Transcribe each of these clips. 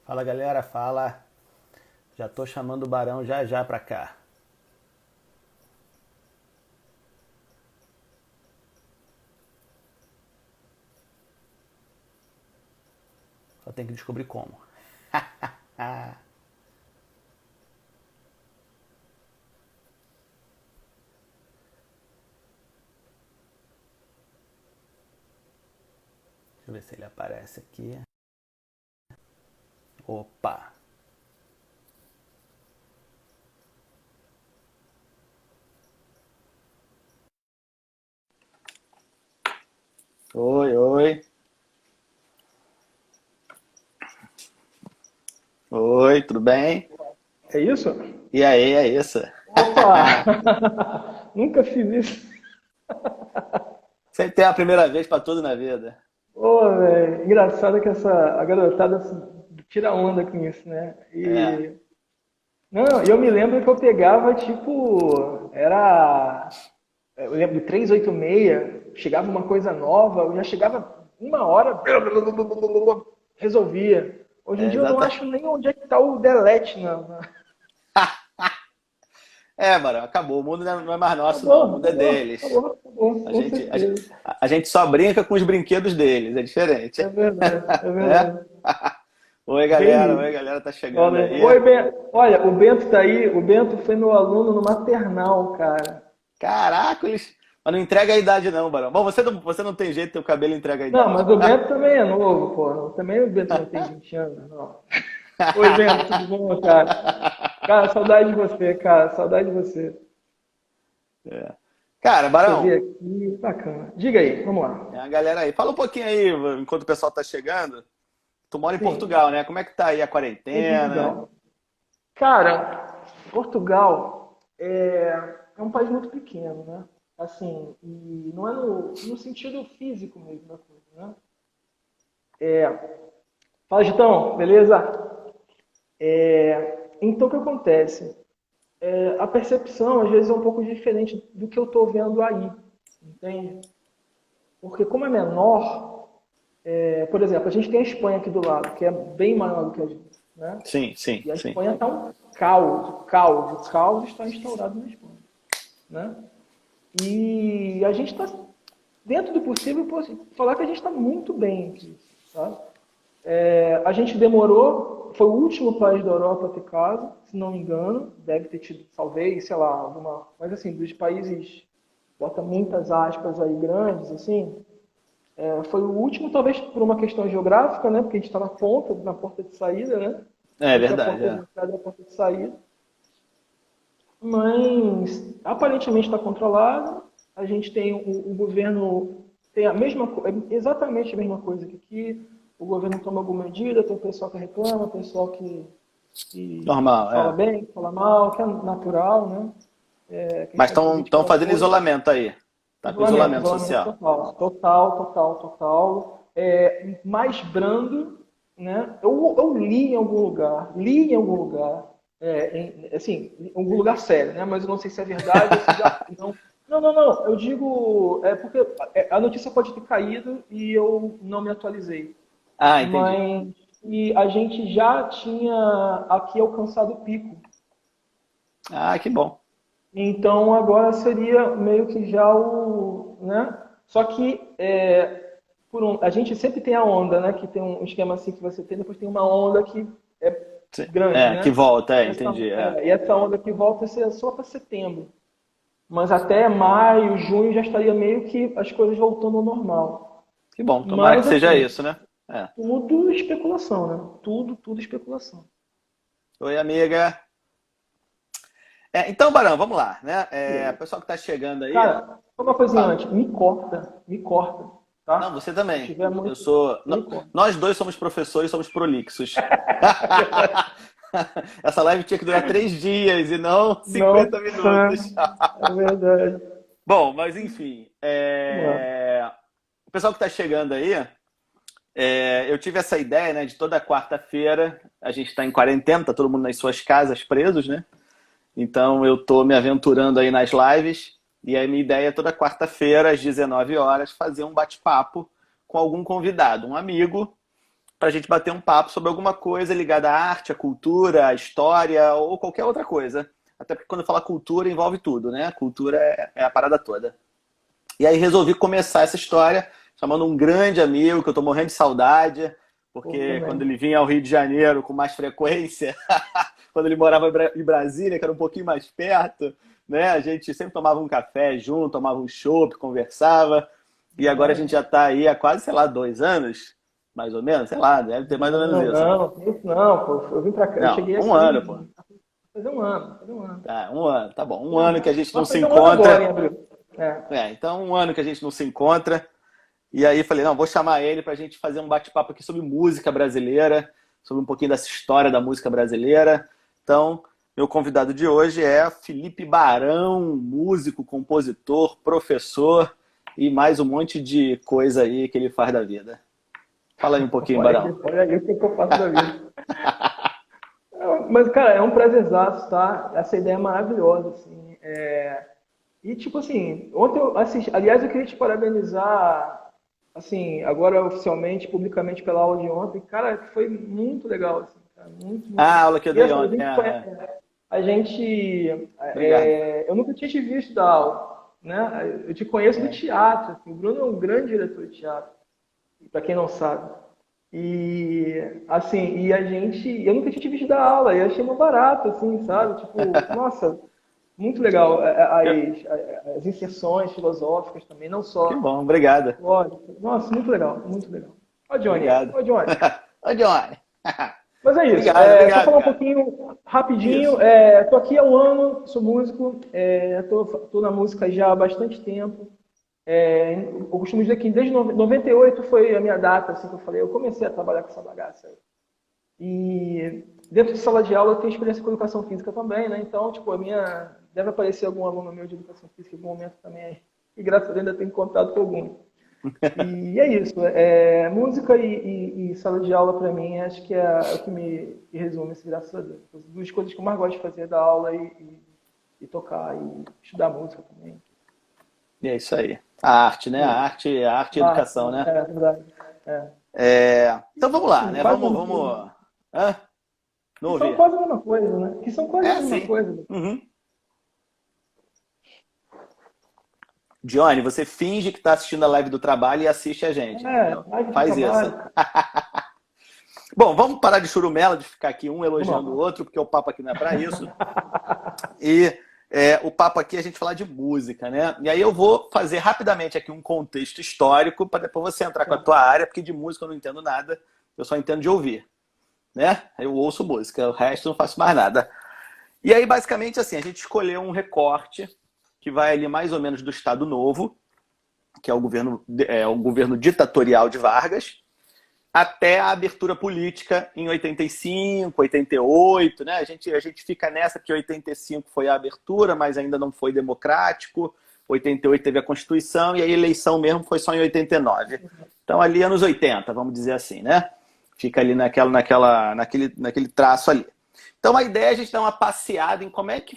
Fala galera, fala. Já tô chamando o Barão já já pra cá. Só tem que descobrir como. Deixa eu ver se ele aparece aqui. Opa! Oi, oi. Oi, tudo bem? É isso? E aí, é isso? Opa! Nunca fiz isso. Sempre tem a primeira vez pra tudo na vida. Ô, velho, engraçado que a garotada tira onda com isso, né? É, Não, eu me lembro que eu pegava, tipo, eu lembro de 386, chegava uma coisa nova, eu já chegava uma hora, resolvia. Hoje em é dia eu não exata. acho nem onde é que tá o delete, não. É, Barão, acabou. O mundo não é mais nosso, não. O Acabou, mundo é acabou, deles. acabou, acabou, A com gente, a gente, certeza. a gente só brinca com os brinquedos deles, é diferente. É verdade, é Né? verdade. Oi Bem galera, tá chegando Olha, aí. oi, Bento. Olha, o Bento tá aí. O Bento foi meu aluno no maternal, cara. Caraca, eles. Mas não entrega a idade, não, Barão. Bom, você não tem jeito, teu cabelo entrega a Não, idade. mas o Bento também é novo, pô. Também o Bento não tem 20 anos, não. Oi, Bento, tudo bom, cara? Cara, saudade de você, cara. Saudade de você. É. Cara, Deixa eu Barão, ver aqui. Bacana. Diga aí, vamos é lá. a galera aí. Fala um pouquinho aí, enquanto o pessoal tá chegando. Tu mora em Sim, Portugal, né? Como é que tá aí a em quarentena? Portugal. Cara, Portugal é um país muito pequeno, né? Assim, e não é no sentido físico mesmo da coisa, né? Fala, Gitão, beleza? Então, o que acontece? A percepção, às vezes, é um pouco diferente do que eu estou vendo aí, entende? Porque como é menor, por exemplo, a gente tem a Espanha aqui do lado, que é bem maior do que a gente, né? Sim, sim, E a sim. Espanha está um caos, o caos está instaurado na Espanha, né? E a gente está, dentro do possível, posso falar que a gente está muito bem aqui, sabe? A gente demorou, foi o último país da Europa a ter caso, se não me engano, deve ter tido, talvez, sei lá, alguma, mas assim, dos países, bota muitas aspas aí grandes, assim, foi o último, talvez por uma questão geográfica, né, porque a gente está na ponta, na porta de saída, né, É entre a verdade, porta de é. entrada e a porta de saída, mas aparentemente está controlado, a gente tem o governo, tem a mesma, exatamente a mesma coisa que aqui, o governo toma alguma medida, tem o pessoal que reclama, o pessoal que Normal, fala é. bem, que fala mal, que é natural, né? Mas Questão de estão política é uma fazendo coisa. isolamento aí. Tá com Isolamento, isolamento isolamento social. total. Total, total, total. Mais brando, né? Eu li em algum lugar, assim, em algum lugar sério, né? Mas eu não sei se é verdade ou se já. Não, não, não, não. Eu digo. É porque a notícia pode ter caído e eu não me atualizei. Ah, entendi. Mas e a gente já tinha aqui alcançado o pico. Ah, que bom. Então agora seria meio que já o, né? Só que a gente sempre tem a onda, né? Que tem um esquema assim que você tem, depois tem uma onda que é Sim. grande, É, que né? volta, E essa, entendi. É. e essa onda que volta seria só para setembro. Mas até maio, junho já estaria meio que as coisas voltando ao normal. Que bom. Tomara que Mas seja assim, isso, né? É. tudo especulação, né? Tudo especulação. Oi, amiga. É, então, Barão, vamos lá, né? E É, aí? pessoal que tá chegando aí, Cara, só uma coisinha fala. antes, me corta, Não, tá? você Se também. tiver Eu muito, sou. me corta. Nós dois somos professores e somos prolixos. Essa live tinha que durar 3 dias e não 50 Nossa, minutos. é verdade. Bom, mas enfim. Vamos lá. O pessoal que está chegando aí, eu tive essa ideia, né, de toda quarta-feira a gente está em quarentena, tá todo mundo nas suas casas presos, né? Então eu tô me aventurando aí nas lives e a minha ideia é toda quarta-feira às 19 horas fazer um bate-papo com algum convidado, um amigo para a gente bater um papo sobre alguma coisa ligada à arte, à cultura, à história ou qualquer outra coisa. Até porque quando fala cultura envolve tudo, né? Cultura é a parada toda. E aí resolvi começar essa história chamando um grande amigo que eu tô morrendo de saudade, porque quando ele vinha ao Rio de Janeiro com mais frequência, quando ele morava em Brasília, que era um pouquinho mais perto, né? A gente sempre tomava um café junto, tomava um chopp, conversava. E agora a gente já está aí há quase, sei lá, 2 anos, mais ou menos, sei lá, deve ter mais ou menos isso. Não, pô, eu vim pra cá, eu Não, cheguei um aqui, ano, pô. fazer um ano. Tá, um ano, tá bom. Um ano que a gente não Vai se fazer um ano agora, em encontra. abril. Então um ano que a gente não se encontra. E aí falei, não, vou chamar ele para a gente fazer um bate-papo aqui sobre música brasileira, sobre um pouquinho dessa história da música brasileira. Então, meu convidado de hoje é Felipe Barão, músico, compositor, professor e mais um monte de coisa aí que ele faz da vida. Fala aí um pouquinho, Barão. Olha aí o que eu faço da vida. Mas, cara, é um prazerzaço, tá? Essa ideia é maravilhosa, assim. E, tipo assim, ontem eu assisti... Aliás, eu queria te parabenizar, assim, agora oficialmente, publicamente, pela aula de ontem. Cara, foi muito legal, assim, cara. Muito. A aula que eu dei assim, ontem. A gente... Obrigado. eu nunca tinha te visto dar aula, né? Eu te conheço do teatro, assim. O Bruno é um grande diretor de teatro, para quem não sabe. E, assim, eu nunca tinha te visto dar aula, e achei uma barata, assim, sabe? Tipo, nossa, muito legal. As inserções filosóficas também, não Que só. bom, obrigado. Nossa, muito legal, muito legal. Ó, Johnny. Obrigado. Ó, Johnny. Ô, Johnny. Mas é isso. Obrigado, Só falar um cara. pouquinho rapidinho. Isso. Tô aqui há um ano, sou músico, tô na música já há bastante tempo. Eu costumo dizer que desde 98 foi a minha data, assim que eu falei, eu comecei a trabalhar com essa bagaça aí. E dentro de sala de aula eu tenho experiência com educação física também, né? Então, tipo, deve aparecer algum aluno meu de educação física em algum momento também. E graças a Deus ainda tenho contato com algum. E é isso. Música e sala de aula para mim, acho que é o que me resume, graças a Deus. As duas coisas que eu mais gosto de fazer é dar aula e tocar e estudar música também. E é isso aí. A arte, né? A arte e educação, né? É verdade. Então vamos lá, né? Vamos. Hã? Não ouvi. São quase a mesma coisa, né? Que são quase a mesma sim. coisa. Uhum. Johnny, você finge que está assistindo a live do trabalho e assiste a gente. Faz isso. Bom, vamos parar de churumela, de ficar aqui um elogiando o outro, porque o papo aqui não é para isso. E o papo aqui é a gente falar de música, né? E aí eu vou fazer rapidamente aqui um contexto histórico para depois você entrar com a tua área, porque de música eu não entendo nada, eu só entendo de ouvir, né? Eu ouço música, o resto eu não faço mais nada. E aí, basicamente, assim, a gente escolheu um recorte que vai ali mais ou menos do Estado Novo, que é o governo ditatorial de Vargas, até a abertura política em 85, 88, né? A gente fica nessa que 85 foi a abertura, mas ainda não foi democrático. 88 teve a Constituição e a eleição mesmo foi só em 89. Então ali anos 80, vamos dizer assim, né? Fica ali naquele traço ali. Então a ideia é a gente dar uma passeada em como é que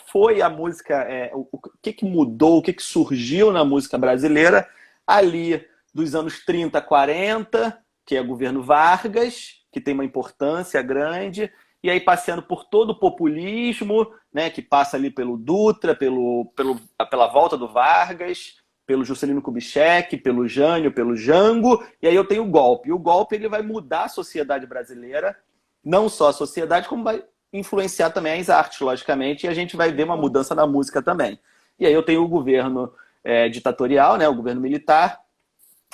foi a música, o que mudou, o que surgiu na música brasileira ali dos anos 30, 40, que é o governo Vargas, que tem uma importância grande, e aí passeando por todo o populismo, né, que passa ali pelo Dutra, pela volta do Vargas, pelo Juscelino Kubitschek, pelo Jânio, pelo Jango, e aí eu tenho o golpe. E o golpe ele vai mudar a sociedade brasileira, não só a sociedade, como vai influenciar também as artes, logicamente, e a gente vai ver uma mudança na música também. E aí eu tenho o governo ditatorial, né, o governo militar,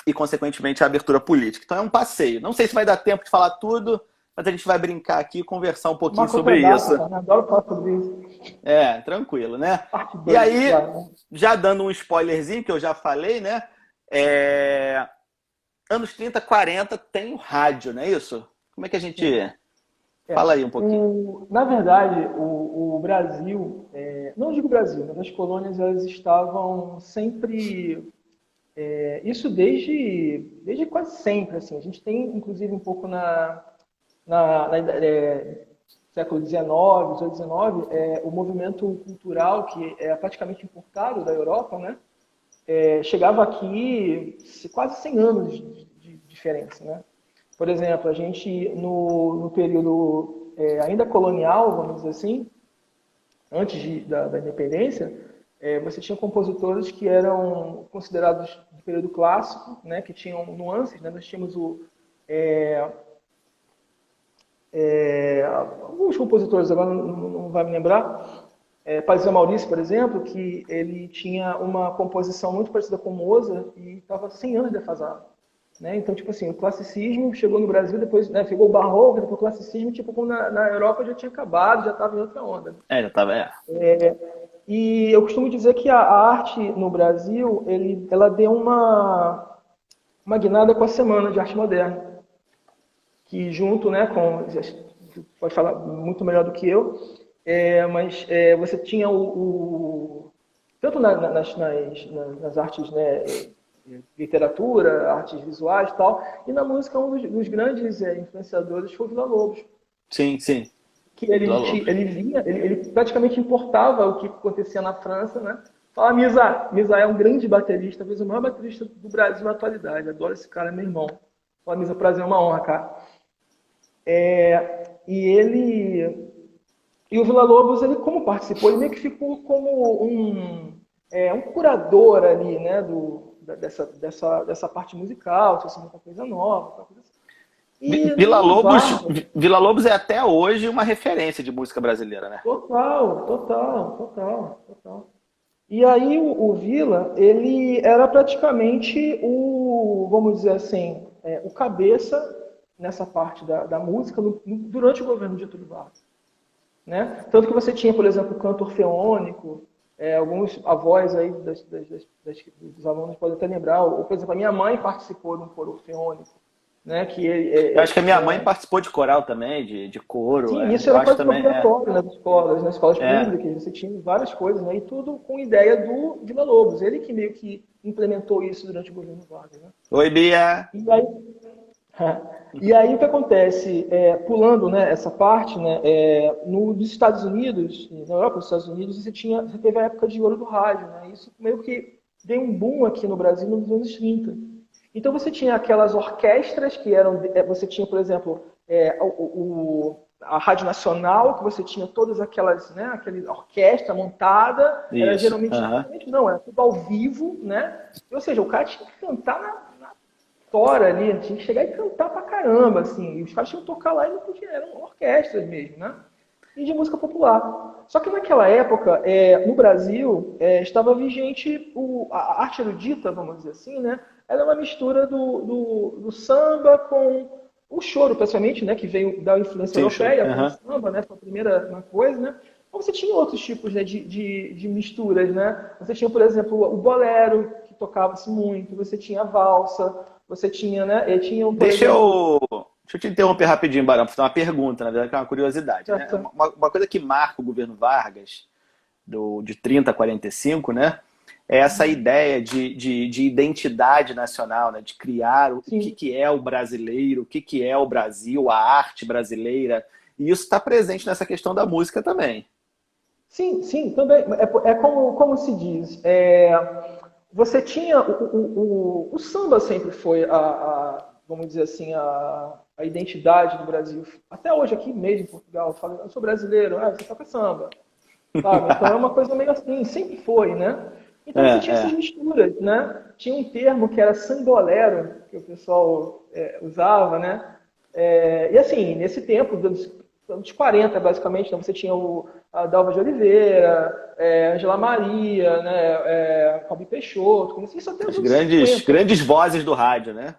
e, consequentemente, a abertura política. Então é um passeio. Não sei se vai dar tempo de falar tudo, mas a gente vai brincar aqui e conversar um pouquinho sobre isso. Adoro falar sobre isso. Tranquilo, né? E aí, já dando um spoilerzinho, que eu já falei, né? Anos 30, 40 tem o rádio, não é isso? Como é que a gente... Fala aí um pouquinho. Na verdade, o Brasil, não digo Brasil, mas as colônias elas estavam sempre... isso desde quase sempre. Assim. A gente tem, inclusive, um pouco século XIX, XVIII, XIX, o movimento cultural, que é praticamente importado da Europa, né? Chegava aqui quase 100 anos de diferença, né? Por exemplo, a gente, no período ainda colonial, vamos dizer assim, antes da independência, você tinha compositores que eram considerados do período clássico, né, que tinham nuances, né? Nós tínhamos alguns compositores, agora não vai me lembrar, Paisel Maurício, por exemplo, que ele tinha uma composição muito parecida com Mozart e estava 100 anos defasado. Né? Então, tipo assim, o classicismo chegou no Brasil, depois chegou o barroco, depois o classicismo, tipo, como na Europa já tinha acabado, já estava em outra onda. Já estava, E eu costumo dizer que a arte no Brasil, ela deu uma guinada com a Semana de Arte Moderna, que junto, né, com, pode falar muito melhor do que eu, mas você tinha tanto nas artes, né, literatura, artes visuais e tal, e na música um dos grandes influenciadores foi o Villa-Lobos. Sim, sim. Que ele praticamente importava o que acontecia na França, né? Fala, Misa é um grande baterista, talvez o maior baterista do Brasil na atualidade. Adoro esse cara, é meu irmão. Fala, Misa, prazer, é uma honra, cara. E o Villa-Lobos, ele como participou, ele meio que ficou como um curador ali, né, dessa parte musical, se fosse muita coisa nova, coisa assim. Villa-Lobos é até hoje uma referência de música brasileira, né? Total. E aí o Villa, ele era praticamente vamos dizer assim, o cabeça nessa parte da música durante o governo de Getúlio Vargas. Né? Tanto que você tinha, por exemplo, o canto orfeônico, alguns avós aí dos alunos podem até lembrar, ou, por exemplo, a minha mãe participou de um coro orfeônico. Né, eu acho que a minha mãe participou de coral também, de coro. Sim, isso era quase obrigatório nas escolas públicas, você tinha várias coisas, né, e tudo com ideia do Villa-Lobos. Ele que meio que implementou isso durante o governo Vargas. Né? Oi, Bia! E aí o que acontece, pulando, né, essa parte, né, nos Estados Unidos, na Europa, nos Estados Unidos, você teve a época de ouro do rádio. Né, isso meio que deu um boom aqui no Brasil nos anos 30. Então você tinha aquelas orquestras que eram... Você tinha, por exemplo, a Rádio Nacional, que você tinha todas aquelas, né, aquela orquestra montada. Isso. Era geralmente, não, era tudo ao vivo, né? Ou seja, o cara tinha que cantar na tora ali, tinha que chegar e cantar pra caramba, assim. E os caras tinham que tocar lá e não podiam, eram orquestras mesmo, né? E de música popular. Só que naquela época, no Brasil, estava vigente a arte erudita, vamos dizer assim, né? Ela é uma mistura do samba com o choro, principalmente, né? Que veio da influência europeia, com o samba, né? Foi a primeira coisa, né? Mas você tinha outros tipos, né, de misturas, né? Você tinha, por exemplo, o bolero, que tocava-se muito. Você tinha a valsa. Você tinha, né? Deixa eu te interromper rapidinho, Barão, para fazer uma pergunta, na verdade, que é uma curiosidade. Né? Uma coisa que marca o governo Vargas, de 30 a 45, né? É essa ideia de identidade nacional, né? De criar o que é o brasileiro, o que é o Brasil, a arte brasileira. E isso está presente nessa questão da música também. Sim, também. Como se diz, você tinha o samba sempre foi vamos dizer assim, a identidade do Brasil. Até hoje aqui mesmo em Portugal, eu sou brasileiro, você toca samba. Sabe? Então é uma coisa meio assim, sempre foi, né? Então você tinha essas misturas, né? Tinha um termo que era sambolero, que o pessoal usava, né? E assim, nesse tempo, dos 40, basicamente, então você tinha a Dalva de Oliveira, Angela Maria, né? Calbi Peixoto, isso até as grandes vozes do rádio, né?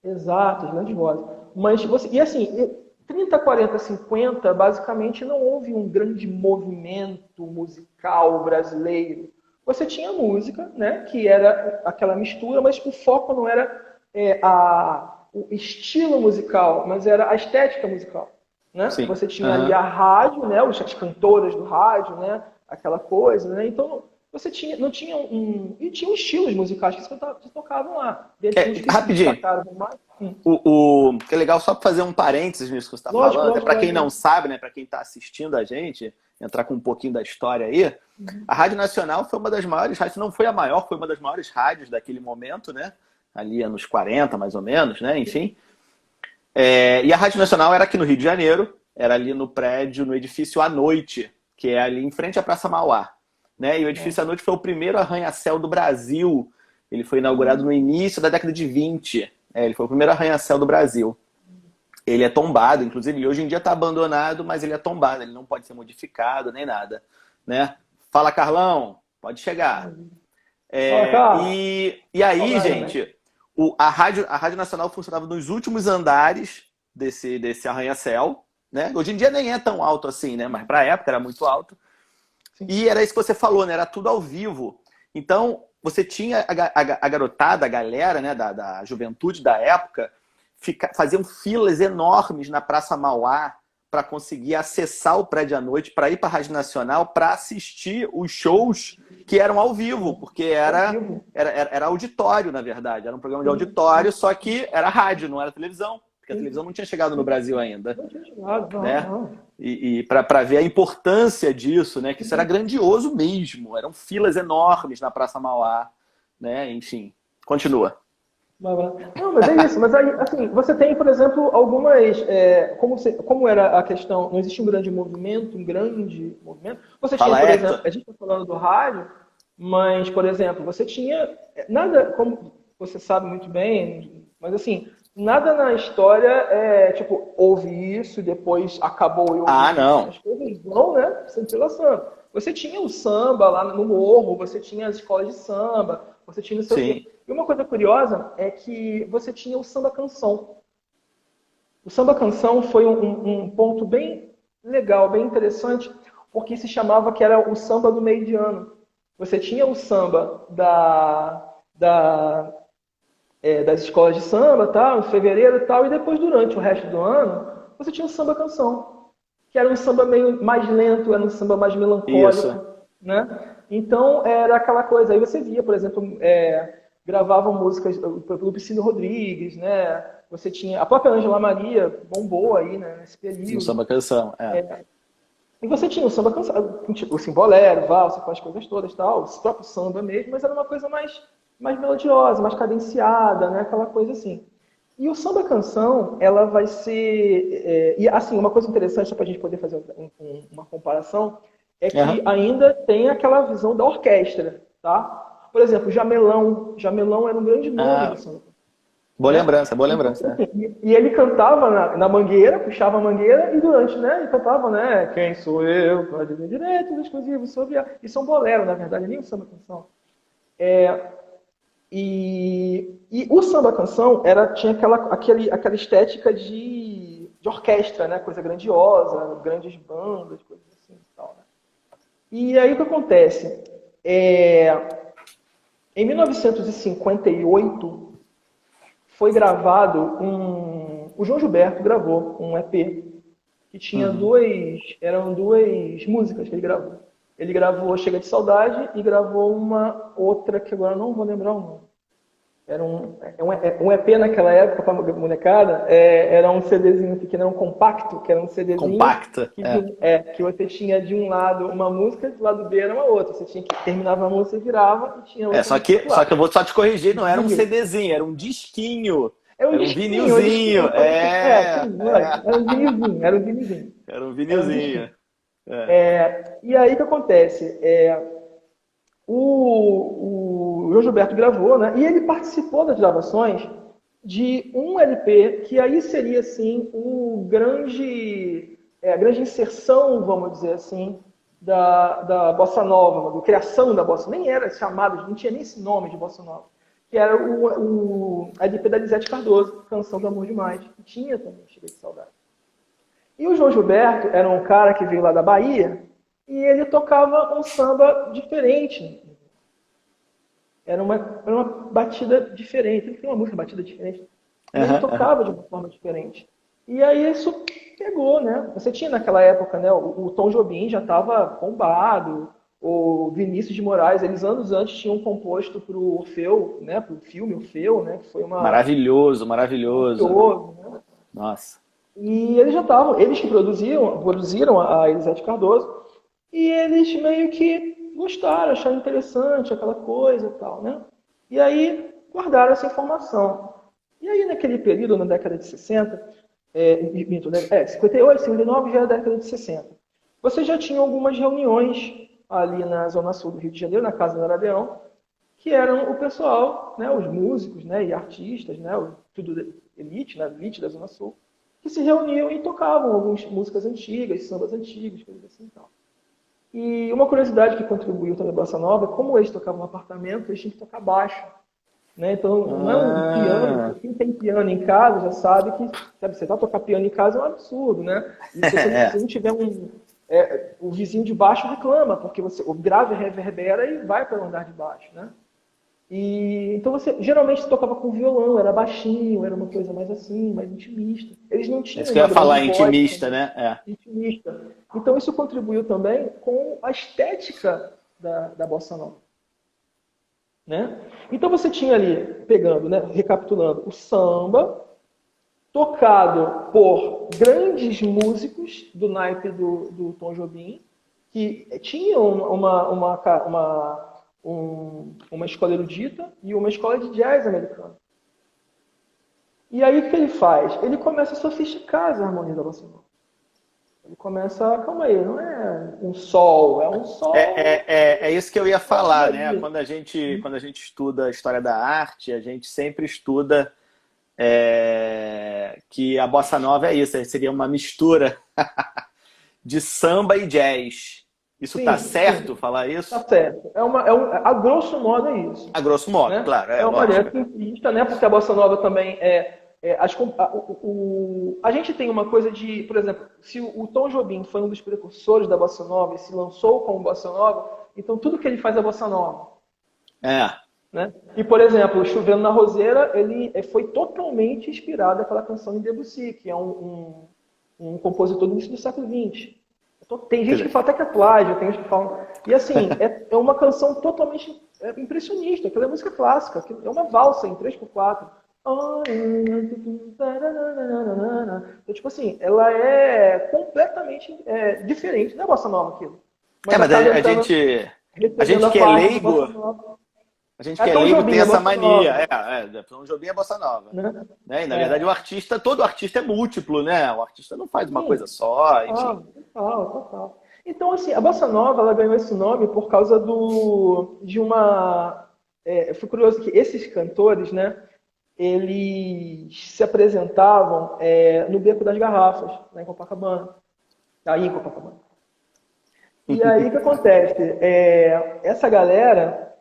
Exato, as grandes vozes. Mas e assim, 30, 40, 50, basicamente não houve um grande movimento musical brasileiro. Você tinha música, né? Que era aquela mistura, mas o foco não era o estilo musical, mas era a estética musical. Né? Você tinha ali a rádio, né? As cantoras do rádio, né? Aquela coisa, né? Então você tinha estilos musicais que se tocavam lá. Rapidinho. Que é legal, só para fazer um parênteses nisso que você está falando, para quem não sabe, né? Para quem está assistindo a gente, entrar com um pouquinho da história aí. A Rádio Nacional foi uma das maiores rádios, não foi a maior, foi uma das maiores rádios daquele momento, né? Ali anos 40, mais ou menos, né? Enfim. E a Rádio Nacional era aqui no Rio de Janeiro, era ali no prédio, no edifício à noite, que é ali em frente à Praça Mauá. Né? E o edifício à noite foi o primeiro arranha-céu do Brasil. Ele foi inaugurado no início da década de 20. Ele foi o primeiro arranha-céu do Brasil. Ele é tombado, inclusive ele hoje em dia está abandonado, mas ele é tombado, ele não pode ser modificado nem nada. Né? Fala, Carlão, pode chegar. E aí, gente, a Rádio Nacional funcionava nos últimos andares desse arranha-céu. Né? Hoje em dia nem é tão alto assim, né? Mas para a época era muito alto. Sim. E era isso que você falou, né? Era tudo ao vivo. Então, você tinha a garotada, a galera, né, da juventude da época, faziam filas enormes na Praça Mauá para conseguir acessar o prédio à noite, para ir para a Rádio Nacional, para assistir os shows que eram ao vivo, porque era auditório, na verdade. Era um programa de auditório, só que era rádio, não era televisão. Porque a televisão não tinha chegado no Brasil ainda. Não tinha chegado, não. Né? Não. E para ver a importância disso, né? Que isso era grandioso mesmo. Eram filas enormes na Praça Mauá. Né? Enfim, continua. Não, mas é isso. Mas aí, assim, você tem, por exemplo, algumas... como era a questão... Não existia um grande movimento. Você tinha, por exemplo... A gente está falando do rádio, mas, por exemplo, você tinha... Nada, como você sabe muito bem, mas assim... Nada na história tipo, houve isso e depois acabou. Não. As coisas vão, né, se entrelaçando. Você tinha o samba lá no morro, você tinha as escolas de samba, você tinha o seu... Sim. E uma coisa curiosa é que você tinha o samba-canção. O samba-canção foi um ponto bem legal, bem interessante, porque se chamava que era o samba do meio de ano. Você tinha o samba das escolas de samba, tal, em fevereiro e tal, e depois, durante o resto do ano, você tinha o samba-canção, que era um samba meio mais lento, era um samba mais melancólico. Isso. Né? Então, era aquela coisa. Aí você via, por exemplo, gravavam músicas pelo Lupicínio Rodrigues, né? Você tinha... A própria Ângela Maria bombou aí, né, nesse período. O samba-canção, E você tinha o samba-canção, tipo, o bolero, valsa, aquelas coisas todas, tal, o próprio samba mesmo, mas era uma coisa mais melodiosa, mais cadenciada, né? Aquela coisa assim. E o samba-canção, ela vai ser... E assim, uma coisa interessante para a gente poder fazer uma comparação é que ainda tem aquela visão da orquestra, tá? Por exemplo, Jamelão. Jamelão era um grande nome do samba. Boa lembrança, boa lembrança. E ele cantava na mangueira, puxava a mangueira e durante, né? Ele cantava, né? Quem sou eu? Pode dizer direito, exclusivo, sobre a... Isso é um bolero, na verdade, nem um samba-canção. E o samba-canção tinha aquela estética de orquestra, né? Coisa grandiosa, grandes bandas, coisas assim e tal. Né? E aí o que acontece? Em 1958 foi gravado o João Gilberto gravou um EP que tinha eram duas músicas que ele gravou. Ele gravou Chega de Saudade e gravou uma outra que agora não vou lembrar o nome. Era um EP naquela época, para a molecada, era um CDzinho pequeno, era um compacto, que era um CDzinho que você tinha de um lado uma música, do lado B era uma outra. Você tinha que terminava a música, virava e tinha outra. Só que eu vou só te corrigir, não era um CDzinho, era um disquinho. Era um vinilzinho. Era um vinilzinho. Era um vinilzinho. E aí o que acontece? O João Gilberto gravou, né? E ele participou das gravações de um LP que aí seria assim a grande inserção, vamos dizer assim, da Bossa Nova, da criação da Bossa. Nem era chamado, não tinha nem esse nome de Bossa Nova. Que era o LP da Lisete Cardoso, Canção do Amor Demais, que tinha também Chega de Saudade. E o João Gilberto era um cara que veio lá da Bahia e ele tocava um samba diferente. Era uma batida diferente. Ele tem uma música batida diferente. Ele tocava de uma forma diferente. E aí isso pegou, né? Você tinha naquela época, né? O Tom Jobim já estava bombado. O Vinícius de Moraes, eles anos antes tinham composto para o Orfeu, né? Para o filme Orfeu, né? Que foi uma... Maravilhoso. Né? Nossa. E eles já estavam, eles que produziram a Elisete Cardoso, e eles meio que gostaram, acharam interessante aquela coisa e tal, né? E aí guardaram essa informação. E aí, naquele período, na década de 60, 58, 59 já é a década de 60. Você já tinha algumas reuniões ali na Zona Sul do Rio de Janeiro, na Casa do Aradeão, que eram o pessoal, né, os músicos, né, e artistas, né, tudo elite, né, elite da Zona Sul, que se reuniam e tocavam algumas músicas antigas, sambas antigos, coisas assim e tal. E uma curiosidade que contribuiu também a Bossa Nova, como eles tocavam no apartamento, eles tinham que tocar baixo. Né? Então, não é um piano, quem tem piano em casa já sabe que, sabe, você vai tocar piano em casa é um absurdo, né? E se não tiver o vizinho de baixo reclama, porque o grave reverbera e vai para o andar de baixo, né? E então geralmente tocava com violão, era baixinho, era uma coisa mais assim, mais intimista. Eles não tinham Isso que eu ia uma falar, grande voz, intimista, né? intimista. Então isso contribuiu também com a estética da bossa nova. Né? Então você tinha ali, pegando, né, recapitulando, o samba, tocado por grandes músicos do naipe do Tom Jobim, que tinham uma escola erudita e uma escola de jazz americana. E aí o que ele faz? Ele começa a sofisticar as harmonias da bossa nova. Ele começa, calma aí, não é um sol, é um sol. É isso que eu ia falar, né? Quando a gente estuda a história da arte, a gente sempre estuda que a bossa nova é isso, seria uma mistura de samba e jazz. Isso tá certo falar isso? Tá certo. A grosso modo é isso. A grosso modo, né? claro. É uma maneira simplista, né? Porque a bossa nova também a gente tem uma coisa de, por exemplo, se o Tom Jobim foi um dos precursores da bossa nova e se lançou como bossa nova, então tudo que ele faz é bossa nova. Né? E, por exemplo, Chovendo na Roseira, ele foi totalmente inspirado naquela canção de Debussy, que é um compositor do início do século XX. Tem gente que fala até que é plágio, tem gente que fala... E assim, é uma canção totalmente impressionista, aquela é música clássica, é uma valsa em 3/4. Então, tipo assim, ela é completamente diferente, não é bossa nova aquilo. Mas a gente que é leigo... A gente que é leigo tem essa mania. Tom Jobim é bossa nova. Né? E, na verdade, todo artista é múltiplo, né? O artista não faz uma coisa só. Enfim. Total. Então, assim, a bossa nova ela ganhou esse nome por causa de uma... eu fui curioso que esses cantores, né? Eles se apresentavam no Beco das Garrafas, lá em Copacabana. Aí em Copacabana. E aí o que acontece? Essa galera...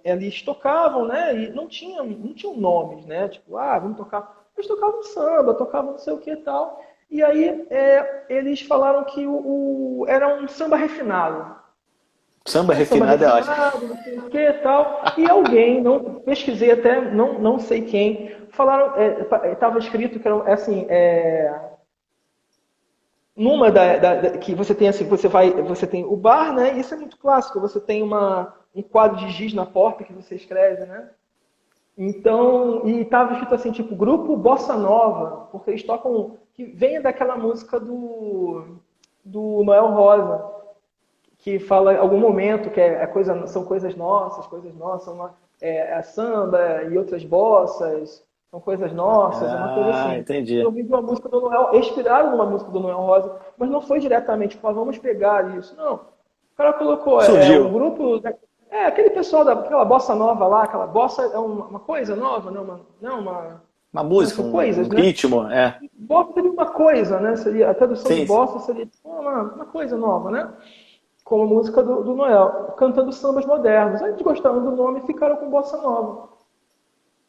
eles tocavam, né? E não tinham nomes, né? Tipo, vamos tocar. Eles tocavam samba, tocavam não sei o que e tal. E aí eles falaram que era um samba refinado. Samba refinado é ótimo. Não sei o que e tal. E alguém, não pesquisei até, não sei quem, falaram, estava escrito que era assim, numa que você tem assim, você tem o bar, né? Isso é muito clássico. Você tem um quadro de giz na porta que você escreve, né? Então, e estava escrito assim, tipo, grupo Bossa Nova, porque eles tocam, que vem daquela música do Noel Rosa, que fala em algum momento que são coisas nossas, a samba e outras bossas, são coisas nossas, é uma coisa assim. Entendi. Eu vi uma música do Noel, inspiraram numa música do Noel Rosa, mas não foi diretamente, vamos pegar isso. Não. O cara colocou, um grupo... aquele pessoal daquela bossa nova lá, aquela bossa é uma coisa nova, uma música, coisas, um ritmo, Bossa seria uma coisa, né? Seria, a tradução de bossa seria uma coisa nova, né? Como a música do Noel, cantando sambas modernos. Aí eles gostaram do nome e ficaram com bossa nova.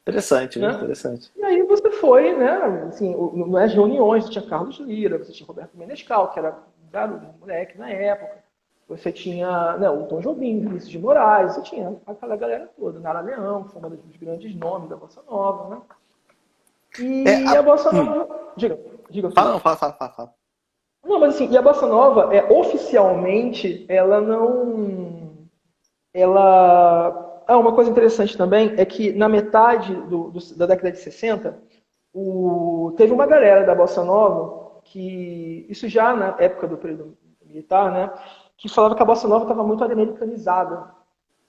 Interessante, né? Interessante. E aí você foi, né? Assim, nas reuniões, você tinha Carlos Lira, você tinha Roberto Menescal, que era garoto, moleque na época. Você tinha o Tom Jobim, Vinícius de Moraes, você tinha aquela galera toda, Nara Leão, que foi um dos grandes nomes da Bossa Nova, né? E a Bossa Nova... Diga. Fala. Não, mas assim, e a Bossa Nova, oficialmente, ela não... uma coisa interessante também é que na metade da década de 60, teve uma galera da Bossa Nova que, isso já na época do período militar, né? Que falava que a Bossa Nova estava muito americanizada.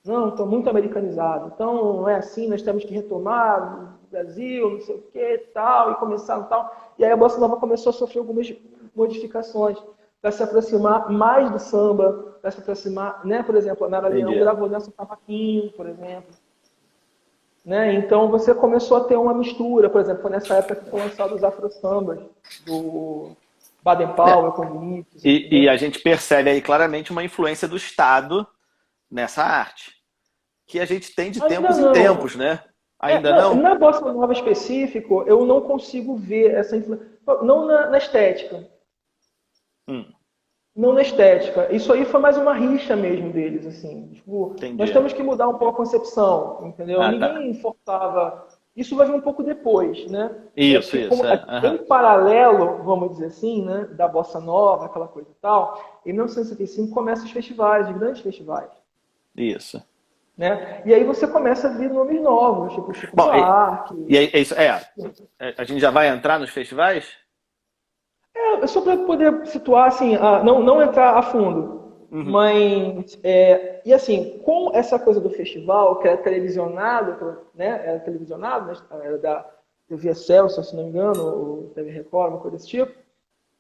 Não, estou muito americanizado. Então, não é assim, nós temos que retomar Brasil, não sei o que, tal, e começaram tal. E aí a Bossa Nova começou a sofrer algumas modificações para se aproximar mais do samba, para se aproximar, né? Por exemplo, a Nara Leão Entendi. gravou Nelson Cavaquinho, por exemplo. Né? Então você começou a ter uma mistura, por exemplo, foi nessa época que foram lançados os afro-sambas, do Baden É. Powell com Vinícius. E a gente percebe aí claramente uma influência do Estado nessa arte, que a gente tem de Ainda tempos em não. tempos, né? Ainda não? Na Bossa Nova específico, eu não consigo ver essa influência. Não na estética. Hum, Não na estética. Isso aí foi mais uma rixa mesmo deles, assim. Tipo, nós entendi. temos que mudar um pouco a concepção, entendeu? Ah, tá. Ninguém forçava. Isso vai vir um pouco depois, né? É Isso, porque isso. É. em Aham. paralelo, vamos dizer assim, né, da Bossa Nova, aquela coisa e tal, em 1965 começam os festivais, os grandes festivais, Isso. né? E aí você começa a vir nomes novos, tipo Chico Bom, Buarque. e é isso. A gente já vai entrar nos festivais? Só para poder situar, assim, não entrar a fundo, Uhum. mas, e assim, com essa coisa do festival, que era televisionado, né, era da TV Excelsior, se não me engano, ou TV Record, uma coisa desse tipo,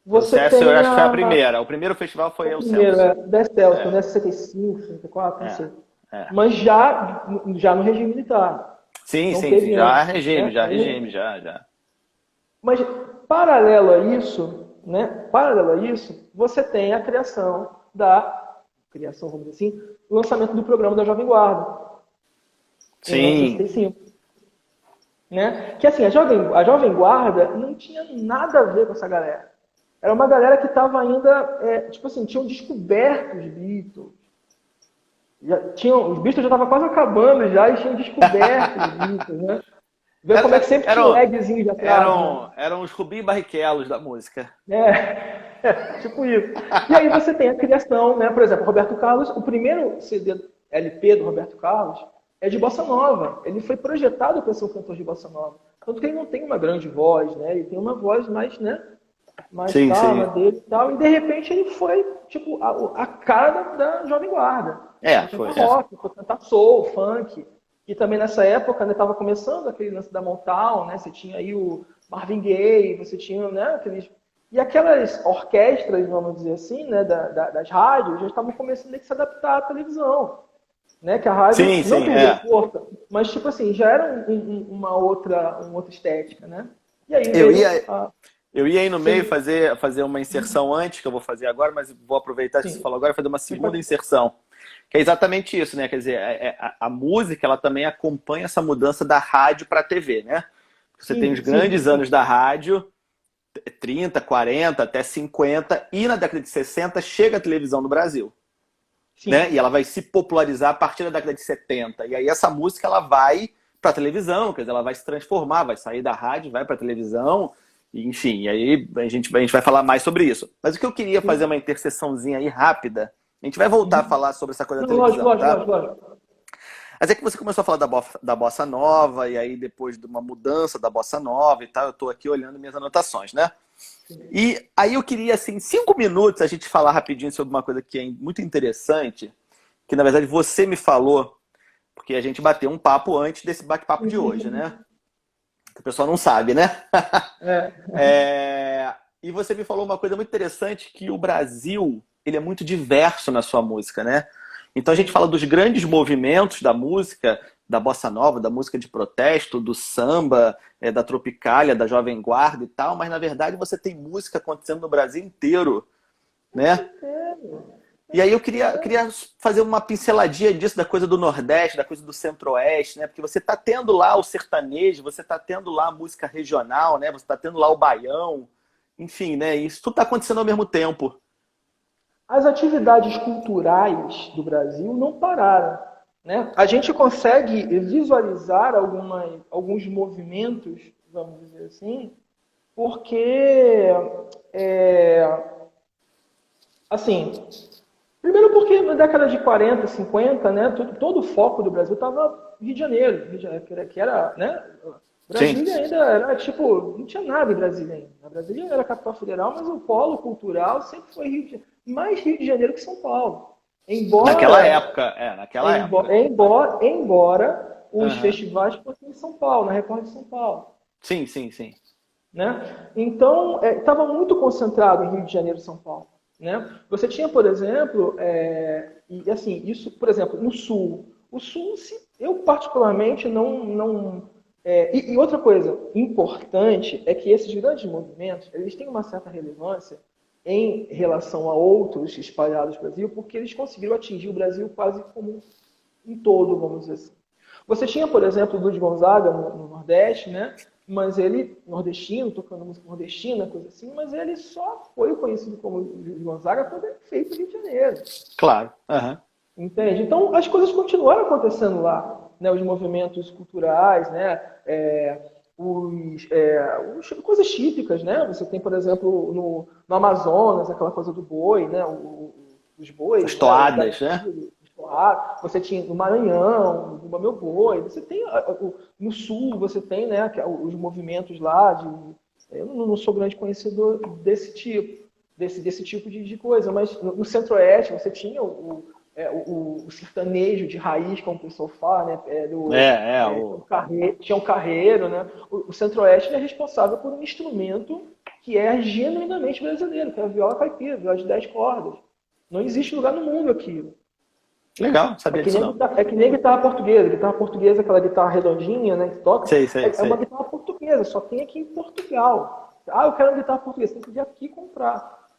O você Celso, eu tem acho que foi a primeira. O primeiro festival foi o o primeiro, Celso. da Excelsior, É, né, 65, 64, não é, sei, é. mas já no regime militar, Sim, não sim, sim. teve Já antes, regime, né? já regime, já. Mas, paralelo a isso, né? Paralelo a isso, você tem a criação, vamos dizer assim, o lançamento do programa da Jovem Guarda, em Sim. 1965. Né? Que assim, a Jovem Guarda não tinha nada a ver com essa galera. Era uma galera que estava ainda, tipo assim, tinham descoberto os Beatles. Os Beatles já estavam quase acabando já e tinham descoberto os Beatles, né? Ver como é que sempre tinha o Eram, Edzinho de atrás, né? eram os Rubi Barrichellos da música. Tipo isso. E aí você tem a criação, né? Por exemplo, Roberto Carlos, o primeiro CD LP do Roberto Carlos é de bossa nova. Ele foi projetado para ser um cantor de bossa nova. Tanto que ele não tem uma grande voz, né? Ele tem uma voz mais, né? Mais Sim, calma sim. dele e tal. E de repente ele foi, tipo, a cara da Jovem Guarda. Foi Foi. cantar rock, foi cantar soul, funk. E também nessa época, né, estava começando aquele lance da Motown, né? Você tinha aí o Marvin Gaye, você tinha, né, aqueles... E aquelas orquestras, vamos dizer assim, né, das rádios, já estavam começando a se adaptar à televisão. Né, que a rádio Sim, não sim, perdeu força, mas, tipo assim, já era uma outra estética, né? E aí Eu veio ia, a... eu ia aí no meio Sim, fazer uma inserção antes, que eu vou fazer agora, mas vou aproveitar que você sim. falou agora e fazer uma segunda inserção. Que é exatamente isso, né? Quer dizer, a música ela também acompanha essa mudança da rádio para a TV, né? Você tem os Sim, sim, grandes anos sim. da rádio, 30, 40, até 50, e na década de 60 chega a televisão no Brasil. Né? E Sim. ela vai se popularizar a partir da década de 70. E aí essa música ela vai para a televisão, quer dizer, ela vai se transformar, vai sair da rádio, vai para a televisão, e, enfim, e aí a gente vai falar mais sobre isso. Mas o que eu queria fazer uma interseçãozinha aí rápida, a gente vai voltar a falar sobre essa coisa da Não, lógico, televisão, lógico, tá? lógico, lógico. Mas é que você começou a falar da bossa nova, e aí depois de uma mudança da bossa nova e tal, eu estou aqui olhando minhas anotações, né? E aí eu queria, assim, 5 minutos a gente falar rapidinho sobre uma coisa que é muito interessante, que na verdade você me falou, porque a gente bateu um papo antes desse bate-papo de hoje, né? Que o pessoal não sabe, né? É. E você me falou uma coisa muito interessante, que o Brasil, ele é muito diverso na sua música, né? Então a gente fala dos grandes movimentos da música, da bossa nova, da música de protesto, do samba, da tropicália, da jovem guarda e tal, mas na verdade você tem música acontecendo no Brasil inteiro, né? E aí eu queria fazer uma pinceladinha disso, da coisa do Nordeste, da coisa do Centro-Oeste, né? Porque você está tendo lá o sertanejo, você está tendo lá a música regional, né? Você está tendo lá o baião, enfim, né? Isso tudo está acontecendo ao mesmo tempo. As atividades culturais do Brasil não pararam. Né? A gente consegue visualizar alguns movimentos, vamos dizer assim, porque, assim, primeiro porque na década de 40, 50, né, todo o foco do Brasil estava Rio de Janeiro, que era, né, Sim. Brasília ainda era, tipo, não tinha nada em Brasília ainda. A Brasília era a capital federal, mas o polo cultural sempre foi mais Rio de Janeiro que São Paulo. Naquela época, naquela época. Embora os Aham. festivais fossem em São Paulo, na Record de São Paulo. Sim, sim, sim. Né? Então, estava muito concentrado em Rio de Janeiro e São Paulo. Né? Você tinha, por exemplo, e assim, isso, por exemplo, no Sul. O Sul, eu particularmente não. E outra coisa importante é que esses grandes movimentos, eles têm uma certa relevância em relação a outros espalhados no Brasil, porque eles conseguiram atingir o Brasil quase como um todo, vamos dizer assim. Você tinha, por exemplo, o Luiz Gonzaga no Nordeste, né? Mas ele, nordestino, tocando música nordestina, coisa assim, mas ele só foi conhecido como Luiz Gonzaga quando ele fez no Rio de Janeiro. Claro. Aham. Entende? Então, as coisas continuaram acontecendo lá, né? Os movimentos culturais, né? Coisas típicas, né? Você tem, por exemplo, no Amazonas, aquela coisa do boi, né? Os bois, As né? toadas, né? Você tinha no Maranhão, no Meu Boi, você tem no Sul, você tem, né, os movimentos lá de. Eu não sou grande conhecedor desse tipo de coisa, mas no Centro-Oeste você tinha o sertanejo de raiz, como o pessoal fala, né? Tinha um carreiro, né? O Centro-Oeste é responsável por um instrumento que é genuinamente brasileiro, que é a viola caipira, viola de 10 cordas. Não existe lugar no mundo aquilo. Legal, não sabia disso não. É que nem guitarra portuguesa. Guitarra portuguesa, aquela guitarra redondinha, né, que toca, Sei, sei, é uma sei. guitarra portuguesa, só tem aqui em Portugal. Ah, eu quero uma guitarra portuguesa, tem que ir aqui comprar.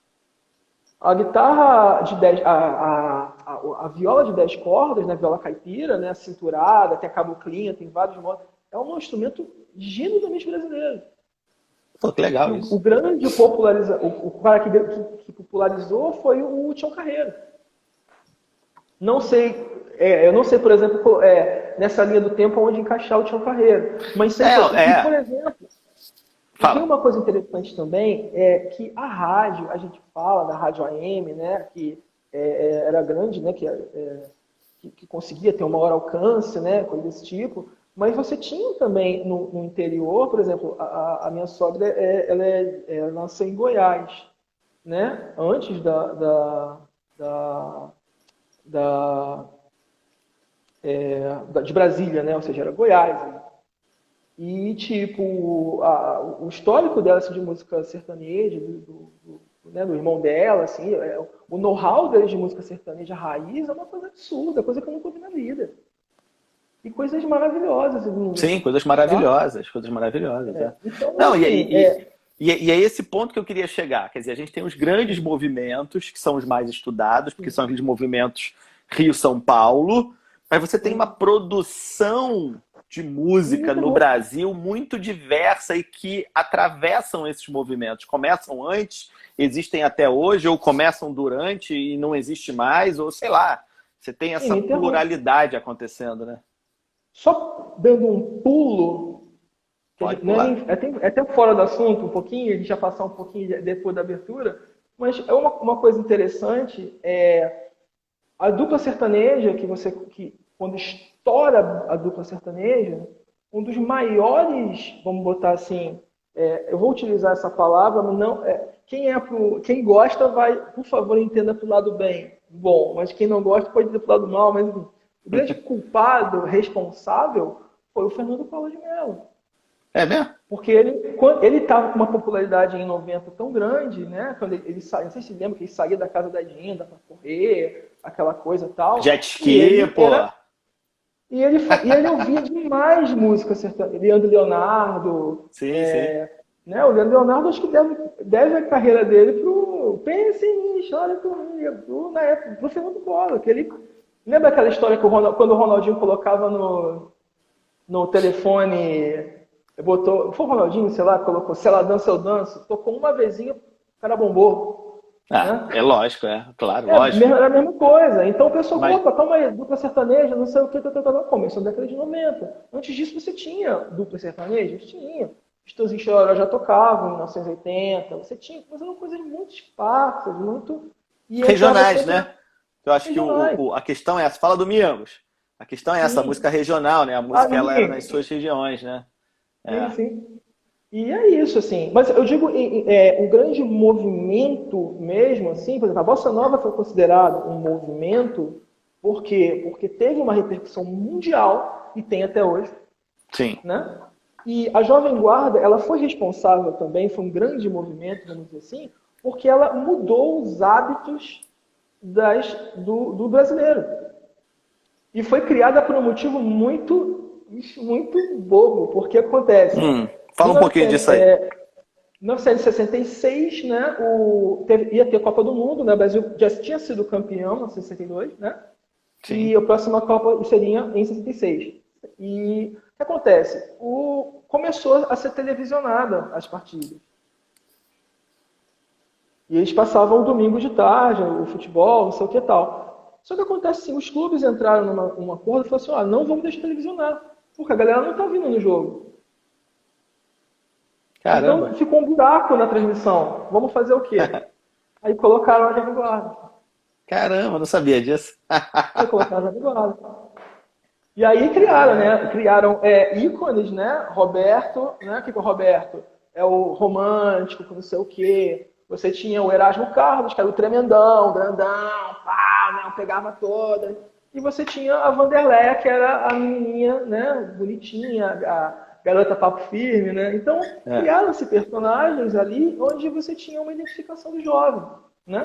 A guitarra de 10, a viola de 10 cordas, né, viola caipira, né, cinturada, tem a caboclinha, tem vários modos. É um instrumento genuinamente brasileiro. Pô, que legal O isso. grande o cara que popularizou foi o Tião Carreiro. Não sei, eu não sei, por exemplo, nessa linha do tempo onde encaixar o Tião Carreiro. Mas sei que, por exemplo, tem uma coisa interessante também, que a rádio, a gente fala da rádio AM, né, que era grande, né, que conseguia ter um maior alcance, né, coisa desse tipo. Mas você tinha também no interior, por exemplo, a minha sogra, ela nasceu em Goiás, né, antes de Brasília, né? Ou seja, era Goiás. Né? E, tipo, o histórico dela assim, de música sertaneja, né, do irmão dela, assim, o know-how deles de música sertaneja raiz é uma coisa absurda, coisa que eu nunca vi na vida. E coisas maravilhosas. Sim, coisas maravilhosas, coisas maravilhosas. Então, Não, assim, e é esse ponto que eu queria chegar. Quer dizer, a gente tem os grandes movimentos, que são os mais estudados, porque são aqueles movimentos Rio-São Paulo, mas você tem uma produção de música no Brasil muito diversa e que atravessam esses movimentos. Começam antes, existem até hoje, ou começam durante e não existe mais, ou sei lá. Você tem essa pluralidade acontecendo, né? Só dando um pulo, é até fora do assunto um pouquinho, a gente já passar um pouquinho depois da abertura, mas é uma coisa interessante, a dupla sertaneja, que quando estoura a dupla sertaneja, um dos maiores, vamos botar assim, eu vou utilizar essa palavra, mas não, quem gosta vai, por favor, entenda para o lado bom, mas quem não gosta pode ir para o lado mal, mas o grande culpado, responsável, foi o Fernando Collor de Mello. É mesmo? Porque ele estava com uma popularidade em 90 tão grande, né? Quando ele saiu, não sei se lembra que ele saía da casa da Dinda para correr, aquela coisa e tal. Jet ski, pô. E ele ouvia demais música sertaneja. Leandro Leonardo. Sim, sim. Né? O Leandro Leonardo acho que deve a carreira dele pro Pense em mim, chora comigo, na época, pro Fernando Collor. Lembra aquela história que quando o Ronaldinho colocava no telefone, foi o Ronaldinho, sei lá, colocou Se Ela Dança Eu Danço, tocou uma vezinha, o cara bombou. Né? É lógico, claro, lógico. Era a mesma coisa. Então o pessoal, Mas... opa, calma aí, dupla sertaneja, não sei o que, começou na década de 90. Antes disso você tinha dupla sertaneja? Tinha. Estãozinho Chororó já tocavam em 1980, você tinha, mas eram coisas muito esparsas, muito... regionais, né? Eu acho que a questão é essa. Fala do Mingos. A questão é essa, a música regional, né? A música ela era nas suas regiões, né? Sim. E é isso, assim. Mas eu digo, o grande movimento mesmo, assim, por exemplo, a Bossa Nova foi considerado um movimento, por quê? Porque teve uma repercussão mundial, e tem até hoje, Sim. né? E a Jovem Guarda, ela foi responsável também, foi um grande movimento, vamos dizer assim, porque ela mudou os hábitos do brasileiro. E foi criada por um motivo muito bobo, porque acontece. Fala um pouquinho disso aí. Em 1966, né, ia ter Copa do Mundo, né, o Brasil já tinha sido campeão em 1962, né? Sim. E a próxima Copa seria em 66. E o que acontece? Começou a ser televisionada as partidas. E eles passavam o domingo de tarde, o futebol, não sei o que tal. Só que acontece assim, os clubes entraram num acordo e falaram assim, não vamos deixar televisionar, porque a galera não está vindo no jogo. Caramba. Então ficou um buraco na transmissão. Vamos fazer o quê? Aí colocaram a Jovem Guarda. Caramba, não sabia disso. Aí colocaram a Jovem Guarda. E aí criaram, né? Criaram ícones, né? Roberto, né? O que é o Roberto? É o romântico, não sei o quê. Você tinha o Erasmo Carlos, que era o tremendão, grandão, pá, né? Pegava toda. E você tinha a Vanderleia, que era a menininha, né? Bonitinha, a garota papo firme, né? Então, criaram-se personagens ali onde você tinha uma identificação do jovem, né?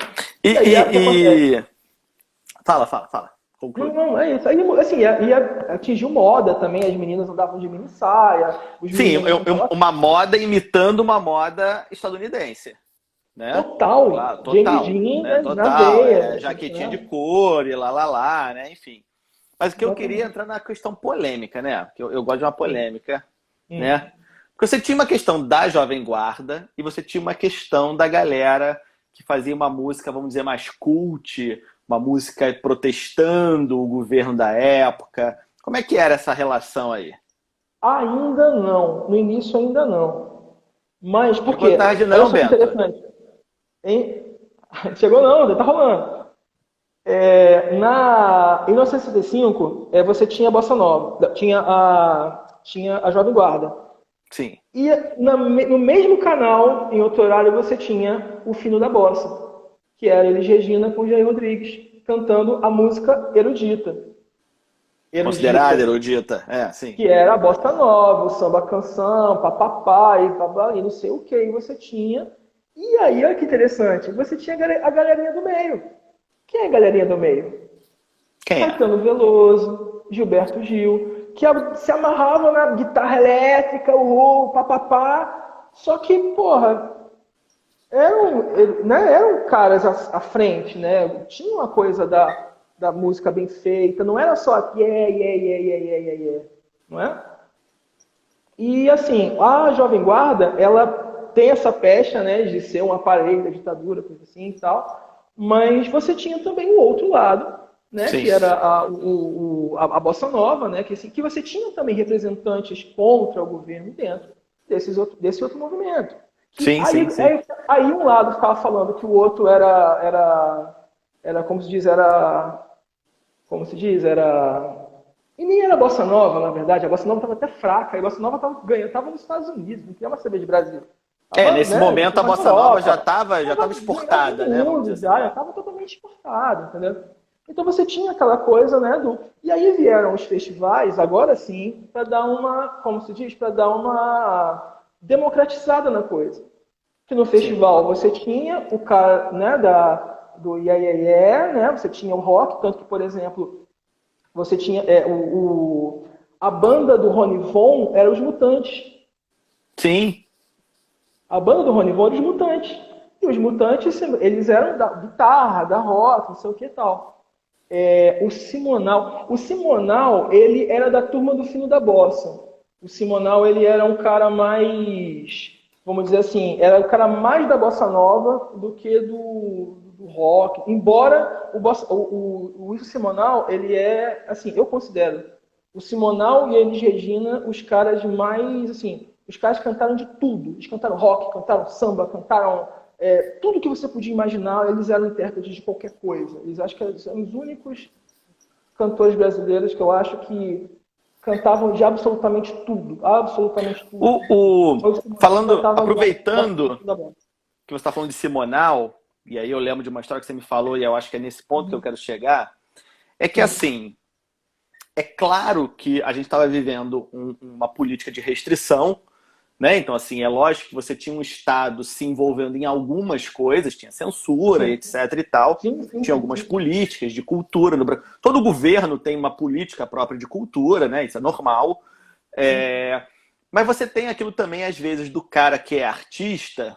Fala. Conclui. Não, é isso. Aí, assim, atingiu moda também, as meninas andavam de mini saia. Sim, uma moda imitando uma moda estadunidense. Né? Total. Claro, James Dean, né? na veia. Jaquetinha de couro e lá, né? Enfim. Mas o que eu queria entrar na questão polêmica, né? Porque eu gosto de uma polêmica, né? Porque você tinha uma questão da Jovem Guarda e você tinha uma questão da galera que fazia uma música, vamos dizer, mais cult, uma música protestando o governo da época. Como é que era essa relação aí? Ainda não. No início ainda não. Mas por quê? Chegou tarde não, Bento. Interessante. Chegou não, já tá rolando. Em 1965, você tinha a Bossa Nova, tinha a Jovem Guarda. Sim. E no mesmo canal, em outro horário, você tinha o Fino da Bossa, que era Elis Regina com Jair Rodrigues, cantando a música Erudita. Considerada erudita, sim. Que era a Bossa Nova, o samba canção, papapá e não sei o que. E você tinha... E aí, olha que interessante, você tinha a galerinha do meio. Quem é a galerinha do meio? Quem é? Caetano Veloso, Gilberto Gil, que se amarravam na guitarra elétrica, papapá. Só que, porra, eram caras à frente, né? Tinha uma coisa da música bem feita, não era só yeah, não é? E assim, a Jovem Guarda, ela tem essa pecha, né, de ser um aparelho da ditadura, coisa assim e tal, mas você tinha também o outro lado, né, sim, que era a Bossa Nova, né, que você tinha também representantes contra o governo dentro desse outro movimento. Sim. Aí um lado ficava falando que o outro era como se diz, e nem era Bossa Nova, na verdade. A Bossa Nova estava até fraca. A Bossa Nova estava nos Estados Unidos, não queria mais saber de Brasil. Nesse momento a Bossa Nova já estava exportada, né? Vamos dizer já estava totalmente exportada, entendeu? Então você tinha aquela coisa, né? E aí vieram os festivais, agora sim, para dar como se diz, para dar uma democratizada na coisa. Que no festival você tinha o cara, né, do Iê, né? Você tinha o rock, tanto que, por exemplo, você tinha a banda do Rony Von era os Mutantes. Sim. A banda do Rony Von era os Mutantes. E os Mutantes, eles eram da guitarra, da rock, não sei o que e tal. O Simonal, ele era da turma do Fino da Bossa. O Simonal, ele era um cara mais, vamos dizer assim, era o cara mais da Bossa Nova do que do rock. Embora o Simonal, ele é, assim, eu considero o Simonal e a Elis Regina os caras mais, assim, os caras cantaram de tudo. Eles cantaram rock, cantaram samba, cantaram tudo que você podia imaginar. Eles eram intérpretes de qualquer coisa. Eles acho que são os únicos cantores brasileiros que eu acho que cantavam de absolutamente tudo. Absolutamente tudo. Falando, aproveitando que você está falando de Simonal, e aí eu lembro de uma história que você me falou, e eu acho que é nesse ponto que eu quero chegar, é que assim, é claro que a gente estava vivendo uma política de restrição, né? Então, assim, é lógico que você tinha um Estado se envolvendo em algumas coisas, tinha censura, Sim. etc e tal. Sim. Tinha algumas políticas de cultura no Brasil. Todo governo tem uma política própria de cultura, né? Isso é normal. Mas você tem aquilo também, às vezes, do cara que é artista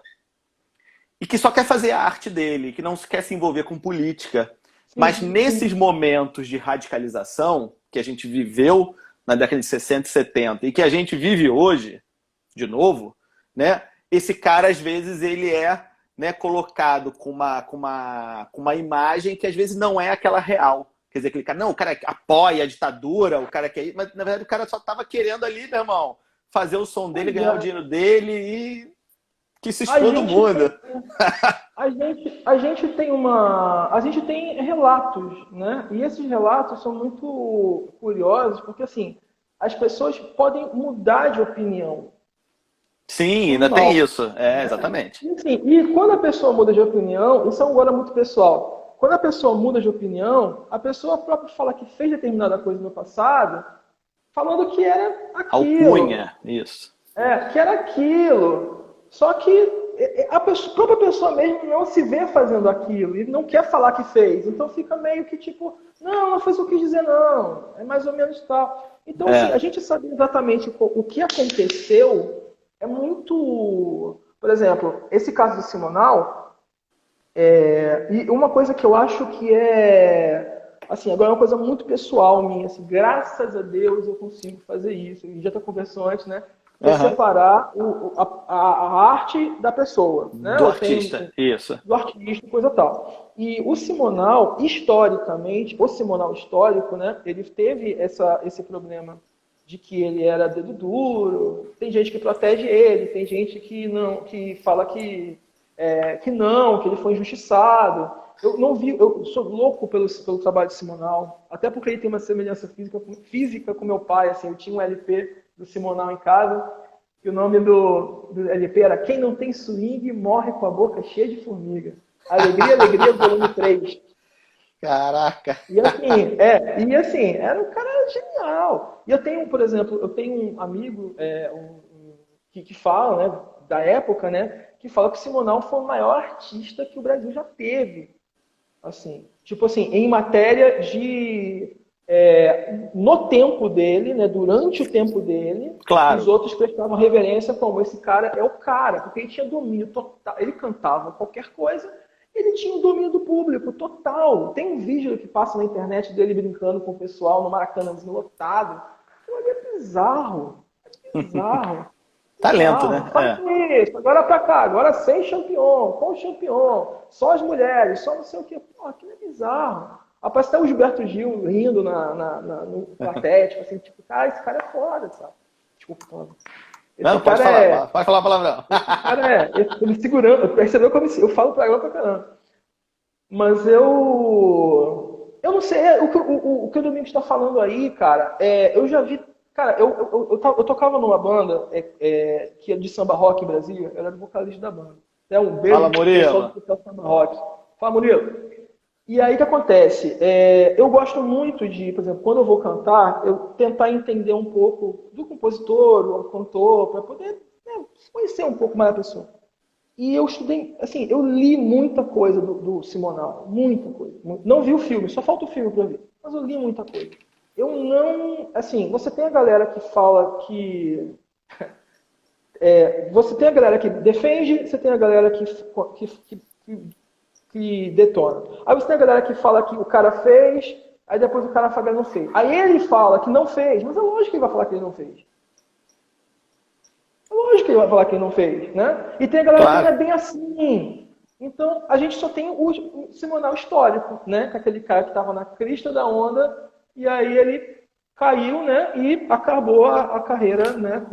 e que só quer fazer a arte dele, que não quer se envolver com política. Mas nesses momentos de radicalização que a gente viveu na década de 60 e 70 e que a gente vive hoje, de novo, né? Esse cara, às vezes, ele é, né, colocado com uma imagem que às vezes não é aquela real. Quer dizer, aquele cara, não, o cara apoia a ditadura, o cara quer ir, mas na verdade o cara só estava querendo ali, meu irmão, fazer o som dele, ganhar o dinheiro dele e que se exploda o mundo. A gente tem relatos, né? E esses relatos são muito curiosos, porque assim, as pessoas podem mudar de opinião. Sim, ainda tem isso. Exatamente. E quando a pessoa muda de opinião, isso agora é muito pessoal. Quando a pessoa muda de opinião, a pessoa própria fala que fez determinada coisa no passado, falando que era aquilo. Alcunha, isso. Que era aquilo. Só que a própria pessoa mesmo não se vê fazendo aquilo e não quer falar que fez. Então fica meio que tipo, não foi isso que eu quis dizer, não. É mais ou menos tal. Então, assim, a gente sabe exatamente o que aconteceu. É muito... Por exemplo, esse caso do Simonal, e uma coisa que eu acho que assim, agora é uma coisa muito pessoal minha, assim, graças a Deus eu consigo fazer isso. A gente já está conversando antes, né? Separar a arte da pessoa. Né? Do artista, isso. Do artista, coisa tal. E o Simonal, historicamente, o Simonal histórico, né? Ele teve esse problema de que ele era dedo duro, tem gente que protege ele, tem gente que não, que fala que não, que ele foi injustiçado. Eu não vi, eu sou louco pelo trabalho de Simonal, até porque ele tem uma semelhança física com meu pai, assim, eu tinha um LP do Simonal em casa, e o nome do LP era Quem Não Tem Swing Morre com a Boca Cheia de Formiga. Alegria, Alegria, volume 3. Caraca! E assim, era um cara genial. E eu tenho, por exemplo, um amigo que fala, né, da época, né, que fala que o Simonal foi o maior artista que o Brasil já teve. Assim, tipo assim, em matéria de... no tempo dele, né, durante o tempo dele, claro. Os outros prestavam reverência como esse cara é o cara, porque ele tinha domínio total. Ele cantava qualquer coisa, ele tinha o domínio do público total. Tem um vídeo que passa na internet dele brincando com o pessoal no Maracanãzinho lotado. Aquilo é bizarro. É bizarro. Talento, né? Isso, agora pra cá, agora sem campeão, com campeão, só as mulheres, só não sei o quê. Pô, aquilo é bizarro. Parece até o Gilberto Gil rindo no platético, assim, tipo, cara, esse cara é foda, sabe? Desculpa, não, pode falar, pode falar a palavra. Cara, ele segurando, percebeu como eu falo pra caramba. Mas eu não sei, o que o Domingos está falando aí, cara, eu já vi, cara, eu tocava numa banda que é de samba rock em Brasília, eu era vocalista da banda. Um beijo. Fala, Murilo. Samba rock. Fala, Murilo. E aí o que acontece? Eu gosto muito de, por exemplo, quando eu vou cantar, eu tentar entender um pouco do compositor, do cantor, para poder conhecer um pouco mais a pessoa. E eu estudei, assim, eu li muita coisa do Simonal, muita coisa. Não vi o filme, só falta o filme para ver, mas eu li muita coisa. Eu não, assim, você tem a galera que fala que... você tem a galera que defende, você tem a galera que detona. Aí você tem a galera que fala que o cara fez, aí depois o cara fala que não fez. Aí ele fala que não fez, mas é lógico que ele vai falar que ele não fez. É lógico que ele vai falar que ele não fez, né? E tem a galera que não é bem assim. Então, a gente só tem o Simonal histórico, né? Com aquele cara que estava na crista da onda, e aí ele caiu, né? E acabou a carreira, né?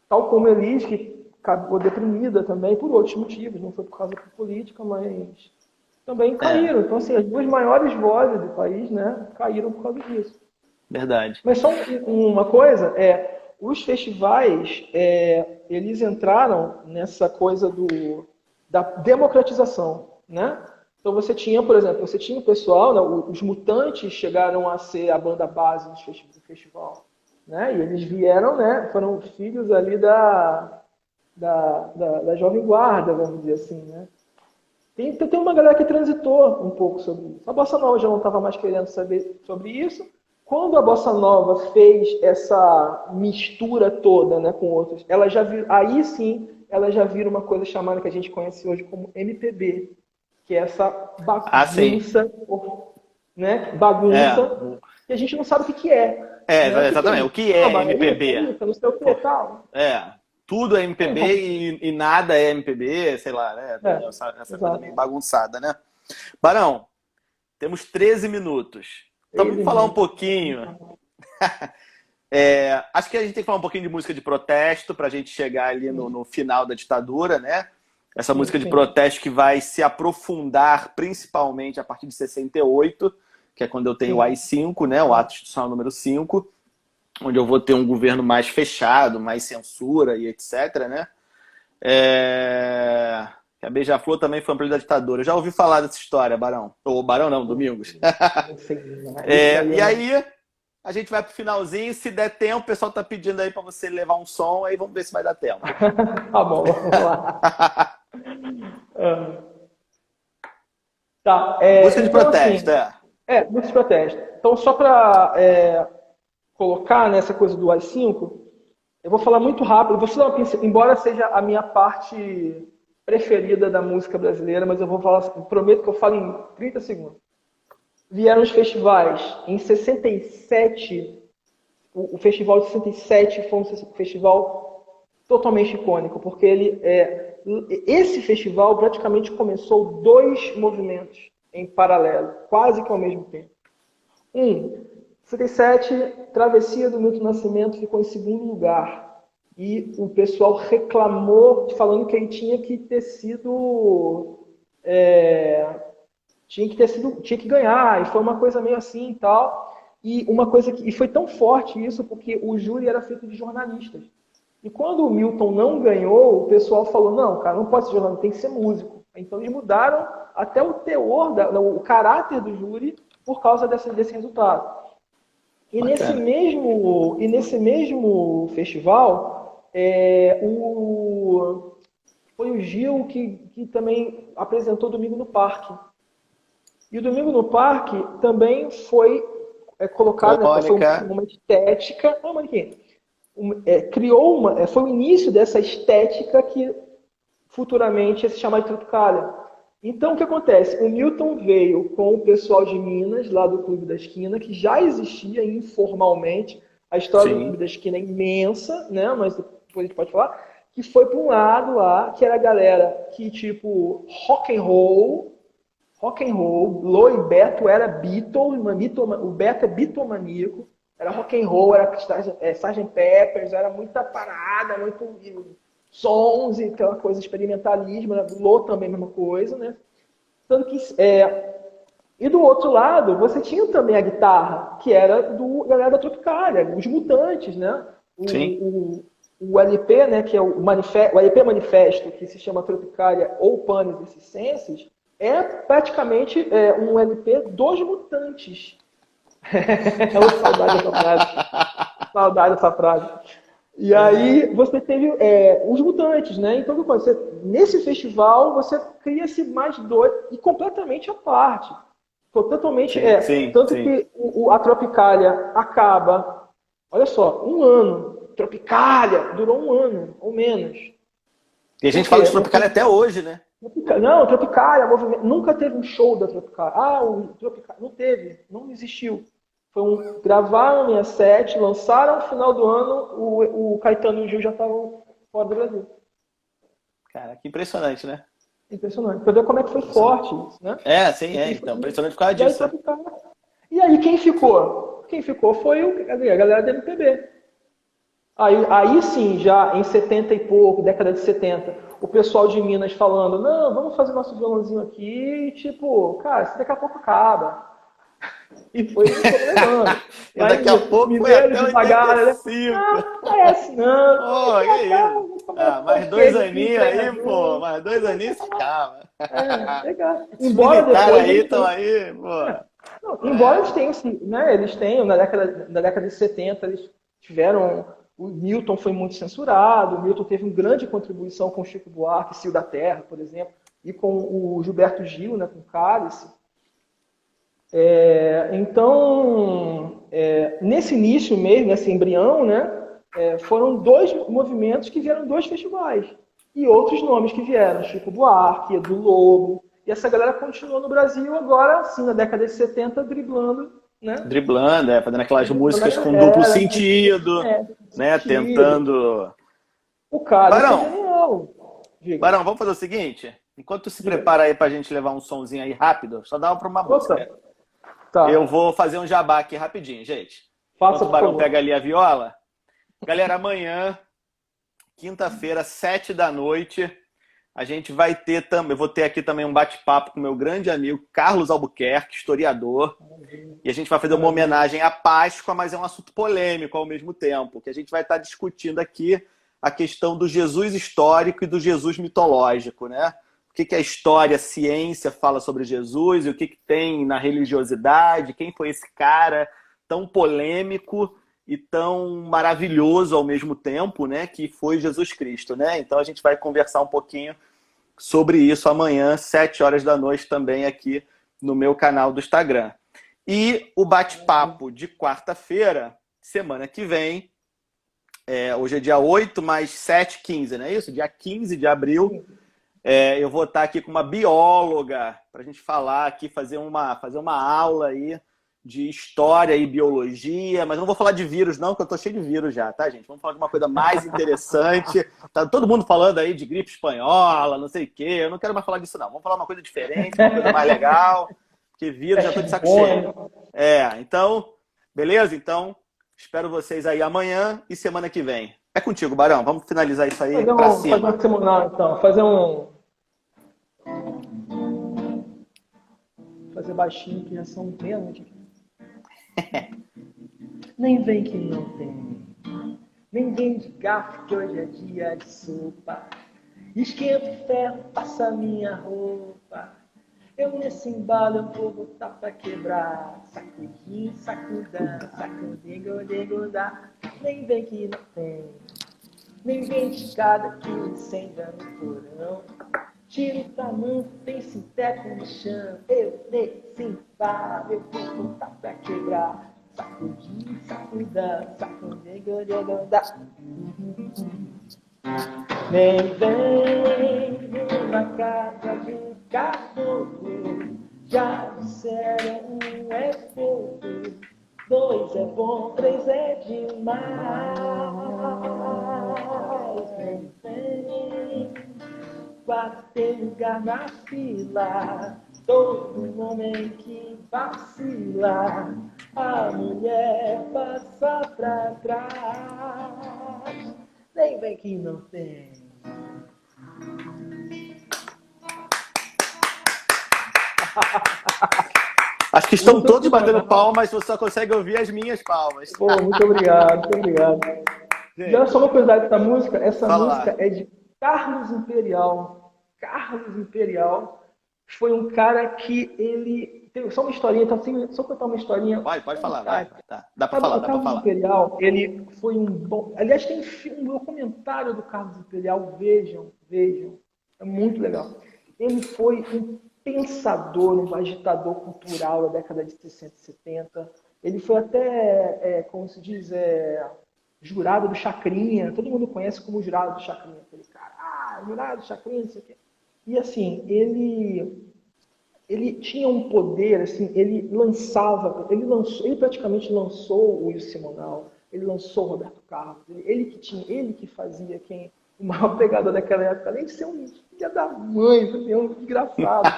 Tal como Elis, que acabou deprimida também, por outros motivos, não foi por causa da política, mas também caíram. Então, assim, as duas maiores vozes do país, né, caíram por causa disso. Verdade. Mas só uma coisa, os festivais, eles entraram nessa coisa da democratização, né? Então você tinha, por exemplo, você tinha o pessoal, né, os Mutantes chegaram a ser a banda base do festival, né? E eles vieram, né? Foram filhos ali da Jovem Guarda, vamos dizer assim, né? Tem uma galera que transitou um pouco sobre isso. A Bossa Nova já não estava mais querendo saber sobre isso. Quando a Bossa Nova fez essa mistura toda, né, com outros, ela já aí sim ela já vira uma coisa chamada que a gente conhece hoje como MPB, que é essa Ah, sim. bagunça, né, É. bagunça que a gente não sabe o que é, É, né? O que é exatamente. O isso? que Ah, é Bahia, MPB? polícia, não sei o que, tal. É. Tudo é MPB e nada é MPB, sei lá, né? Tem essa coisa meio Exato. bagunçada, né? Barão, temos 13 minutos. Então vamos 13 falar um minutos. pouquinho. Acho que a gente tem que falar um pouquinho de música de protesto para a gente chegar ali no final da ditadura, né? Essa Sim, música de sim. protesto que vai se aprofundar principalmente a partir de 68, que é quando eu tenho o Sim. AI-5, né? O Ato Institucional número 5, onde eu vou ter um governo mais fechado, mais censura e etc, né? A Beija-Flor também foi um período da ditadura. Eu já ouvi falar dessa história, Barão. Ou Barão não, Domingos. Não sei, né? Isso aí E eu não. aí, a gente vai pro finalzinho. Se der tempo, o pessoal tá pedindo aí para você levar um som, aí vamos ver se vai dar tempo. Tá bom, vamos lá. Ah, tá, Música de então protesto, assim, é. muitos protestos. Então, só para colocar nessa coisa do AI-5, eu vou falar muito rápido, vou só dar uma embora seja a minha parte preferida da música brasileira, mas eu vou falar, prometo que eu falo em 30 segundos. Vieram os festivais em 67, o festival de 67 foi um festival totalmente icônico, porque esse festival praticamente começou dois movimentos em paralelo, quase que ao mesmo tempo. 67, Travessia do Milton Nascimento ficou em segundo lugar. E o pessoal reclamou, falando que ele tinha que ter sido. Tinha que ganhar, e foi uma coisa meio assim e tal. E foi tão forte isso porque o júri era feito de jornalistas. E quando o Milton não ganhou, o pessoal falou: não, cara, não pode ser jornalista, tem que ser músico. Então eles mudaram até o teor, o caráter do júri por causa desse resultado. Bacana. E nesse mesmo festival, foi o Gil que também apresentou Domingo no Parque. E o Domingo no Parque também foi colocado, né, foi Crônica. uma estética. Não, Mariquinha, foi o início dessa estética que futuramente ia se chamar de Tropicália. Então, o que acontece? O Milton veio com o pessoal de Minas, lá do Clube da Esquina, que já existia informalmente. A história do Sim. Clube da Esquina é imensa, né? Mas depois a gente pode falar. Que foi para um lado lá, que era a galera que, tipo, rock and roll, Lô e Beto era Beatle, o Beto é Beatlemaníaco, era rock and roll, era Sgt. Peppers, era muita parada, muito sons e aquela coisa, experimentalismo, né? Lô também a mesma coisa, né? Tanto que, e do outro lado, você tinha também a guitarra, que era do galera da Tropicália, os Mutantes, né? Sim. O LP, né, que é o LP Manifesto, que se chama Tropicália ou Panis e Circenses, é praticamente um LP dos Mutantes. Saudade dessa frase. Saudade dessa frase. E aí você teve os Mutantes, né? Então, nesse festival, você cria-se mais dois e completamente à parte. Totalmente, Sim, sim, tanto sim. que a Tropicália acaba, olha só, um ano. Tropicália durou um ano, ou menos. E a Por gente fala de quê? Tropicália até hoje, né? Não, Tropicália, nunca teve um show da Tropicália. O Tropicália, não teve, não existiu. Gravaram em 67, lançaram no final do ano, o Caetano e o Gil já estavam fora do Brasil. Cara, que impressionante, né? Impressionante. Pra ver como é que foi Impressionante. forte isso, né? Sim, então. Impressionante por causa E aí, disso, né? Tropicália. E aí, quem ficou? Quem ficou foi a galera da MPB. Aí sim, já em 70 e pouco, década de 70, o pessoal de Minas falando: não, vamos fazer nosso violãozinho aqui, e tipo, cara, isso daqui a pouco acaba. E foi levando. E daqui a pouco foi até devagar, né? 85. Não parece não. Pô, que isso? Mais 2 aninhos aí, pô. Mais 2 aninhos se calma. Legal. Os Embora militares depois aí estão aí, pô. Não, embora eles tenham, né, eles tenham, na década de 70, eles tiveram. O Milton foi muito censurado, o Milton teve uma grande contribuição com o Chico Buarque, Cio da Terra, por exemplo, e com o Gilberto Gil, né, com Cálice. Então, nesse início mesmo, nesse embrião, né, foram 2 movimentos que vieram 2 festivais. E outros nomes que vieram, Chico Buarque, Edu Lobo. E essa galera continuou no Brasil agora, sim, na década de 70, driblando, né? Driblando, fazendo aquelas músicas com duplo sentido, né? Sentido. Tentando. O cara é Barão, genial. Barão, vamos fazer o seguinte? Enquanto tu se prepara aí pra gente levar um sonzinho aí rápido, só dá pra uma música. Tá. Eu vou fazer um jabá aqui rapidinho, gente. Faça, enquanto o Barão pega ali a viola. Galera, amanhã, quinta-feira, 7 da noite, a gente vai ter também. Eu vou ter aqui também um bate-papo com meu grande amigo Carlos Albuquerque, historiador. E a gente vai fazer uma homenagem à Páscoa, mas é um assunto polêmico ao mesmo tempo, que a gente vai estar discutindo aqui a questão do Jesus histórico e do Jesus mitológico, né? O que a história, a ciência fala sobre Jesus e o que tem na religiosidade, quem foi esse cara tão polêmico e tão maravilhoso ao mesmo tempo, né? Que foi Jesus Cristo, né? Então a gente vai conversar um pouquinho sobre isso amanhã, 7 horas da noite, também aqui no meu canal do Instagram. E o bate-papo de quarta-feira, semana que vem, hoje é dia 8, mais 7, 15, não é isso? Dia 15 de abril, eu vou estar aqui com uma bióloga para a gente falar aqui, fazer uma aula aí de história e biologia, mas não vou falar de vírus não, porque eu tô cheio de vírus já, tá, gente? Vamos falar de uma coisa mais interessante. Tá todo mundo falando aí de gripe espanhola, não sei o quê. Eu não quero mais falar disso não. Vamos falar uma coisa diferente, uma coisa mais legal, porque vírus já tô de saco cheio. Então, beleza? Então, espero vocês aí amanhã e semana que vem. É contigo, Barão. Vamos finalizar isso aí pra cima. Fazer uma semanal, então. Fazer baixinho, que já são meia-noite aqui. Nem vem que não tem, nem vem de garfo que hoje é dia de sopa. Esquenta o ferro, passa minha roupa. Eu nesse embalo eu vou botar pra quebrar. Sacudinho, sacudão, sacudigo, degudá. Nem vem que não tem, nem vem de escada que incendia no porão. Tiro o tamanho, tem sinteco no chão. Eu nesse embalo eu vou botar pra quebrar. Sacudir, sacudar, sacudigo, degudá. Nem vem numa casa de um caboclo. Já disseram, 1 é pouco, 2 é bom, 3 é demais. Nem vem 4 tem lugar na fila. Todo homem que vacila, a mulher passa pra trás. Nem vem que não tem. Acho que estão todos batendo palmas, mas você só consegue ouvir as minhas palmas. Pô, muito obrigado, muito obrigado. E olha só uma curiosidade dessa música. Essa música é de Carlos Imperial. Carlos Imperial foi um cara que ele... Tem só uma historinha, então assim, só contar uma historinha. Pode falar, vai. Tá. Dá pra falar, O Carlos Imperial, ele foi um bom... Aliás, tem um documentário do Carlos Imperial, vejam. É muito legal. Ele foi um pensador, um agitador cultural da década de 60 e 70. Ele foi até, como se diz, jurado do Chacrinha. Todo mundo conhece como jurado do Chacrinha. Aquele cara, jurado do Chacrinha, não sei o quê. E assim, ele tinha um poder, assim, ele praticamente lançou o Wilson Simonal, ele lançou o Roberto Carlos, ele que fazia o maior pegador daquela época, além de ser um filho da mãe, um desgraçado.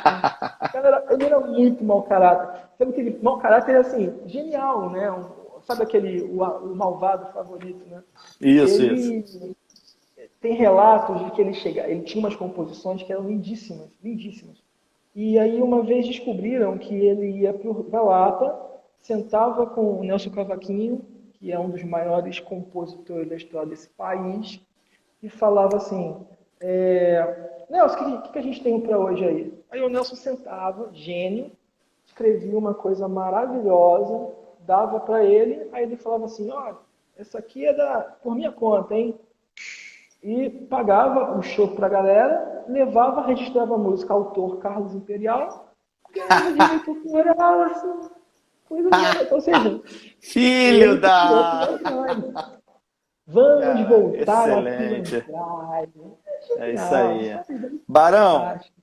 Assim. Ele era muito mau caráter. Sabe aquele mau caráter, assim, genial, né? Sabe o malvado favorito, né? Isso. Tem relatos de que ele tinha umas composições que eram lindíssimas, lindíssimas. E aí uma vez descobriram que ele ia para Lapa sentava com o Nelson Cavaquinho, que é um dos maiores compositores da história desse país, e falava assim, Nelson, o que a gente tem para hoje aí? Aí o Nelson sentava, gênio, escrevia uma coisa maravilhosa, dava para ele, aí ele falava assim, ó, essa aqui é por minha conta, hein? E pagava o show para a galera, levava, registrava a música, autor Carlos Imperial, ganhava direito autoral, assim, coisa de... Ou seja, Filho ele criou da... mais. Vamos Cara, voltar à excelente. pilantragem. É isso Genial, aí. sabe? Barão, Fantástico.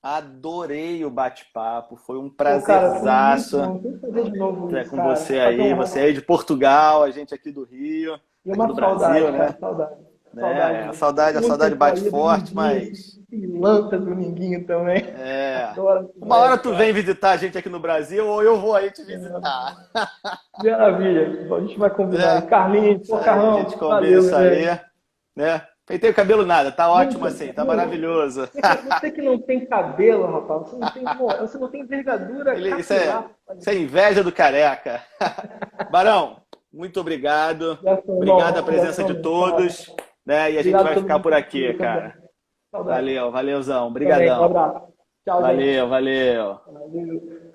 adorei o bate-papo. Foi um Pô, cara, foi muito prazerzaço bom. Tem que fazer de novo ter isso, com cara. você Fazer aí. Você aí de Portugal, a gente aqui do Rio, E aqui do uma Brasil, saudade, né? cara, saudade. Saudade Né? mesmo. A Muito saudade tempo bate aí, forte, dominguinho, mas assim, pilantra dominguinho também. é, Adoro essa uma hora tu vem época. visitar a gente aqui no Brasil ou eu vou aí te visitar. Maravilha. Bom, a gente vai combinar aí. É, Carlinhos, isso pô, aí, a gente Carrão, combina valeu, isso meu aí, velho. né? Pentei o cabelo nada, tá ótimo Nunca, assim, tá nunca. maravilhoso. Você que não tem cabelo, rapaz, você não tem envergadura Isso capilar. isso é inveja do careca. Barão, muito obrigado. Abração, Obrigado a irmão. presença Abração, de meu cara. todos, né? E a gente Obrigado vai pelo ficar por aqui, convite também. cara. Saudade. Valeu, valeuzão. Também, um Obrigadão. abraço. Tchau, gente. Valeu, valeu. Valeu.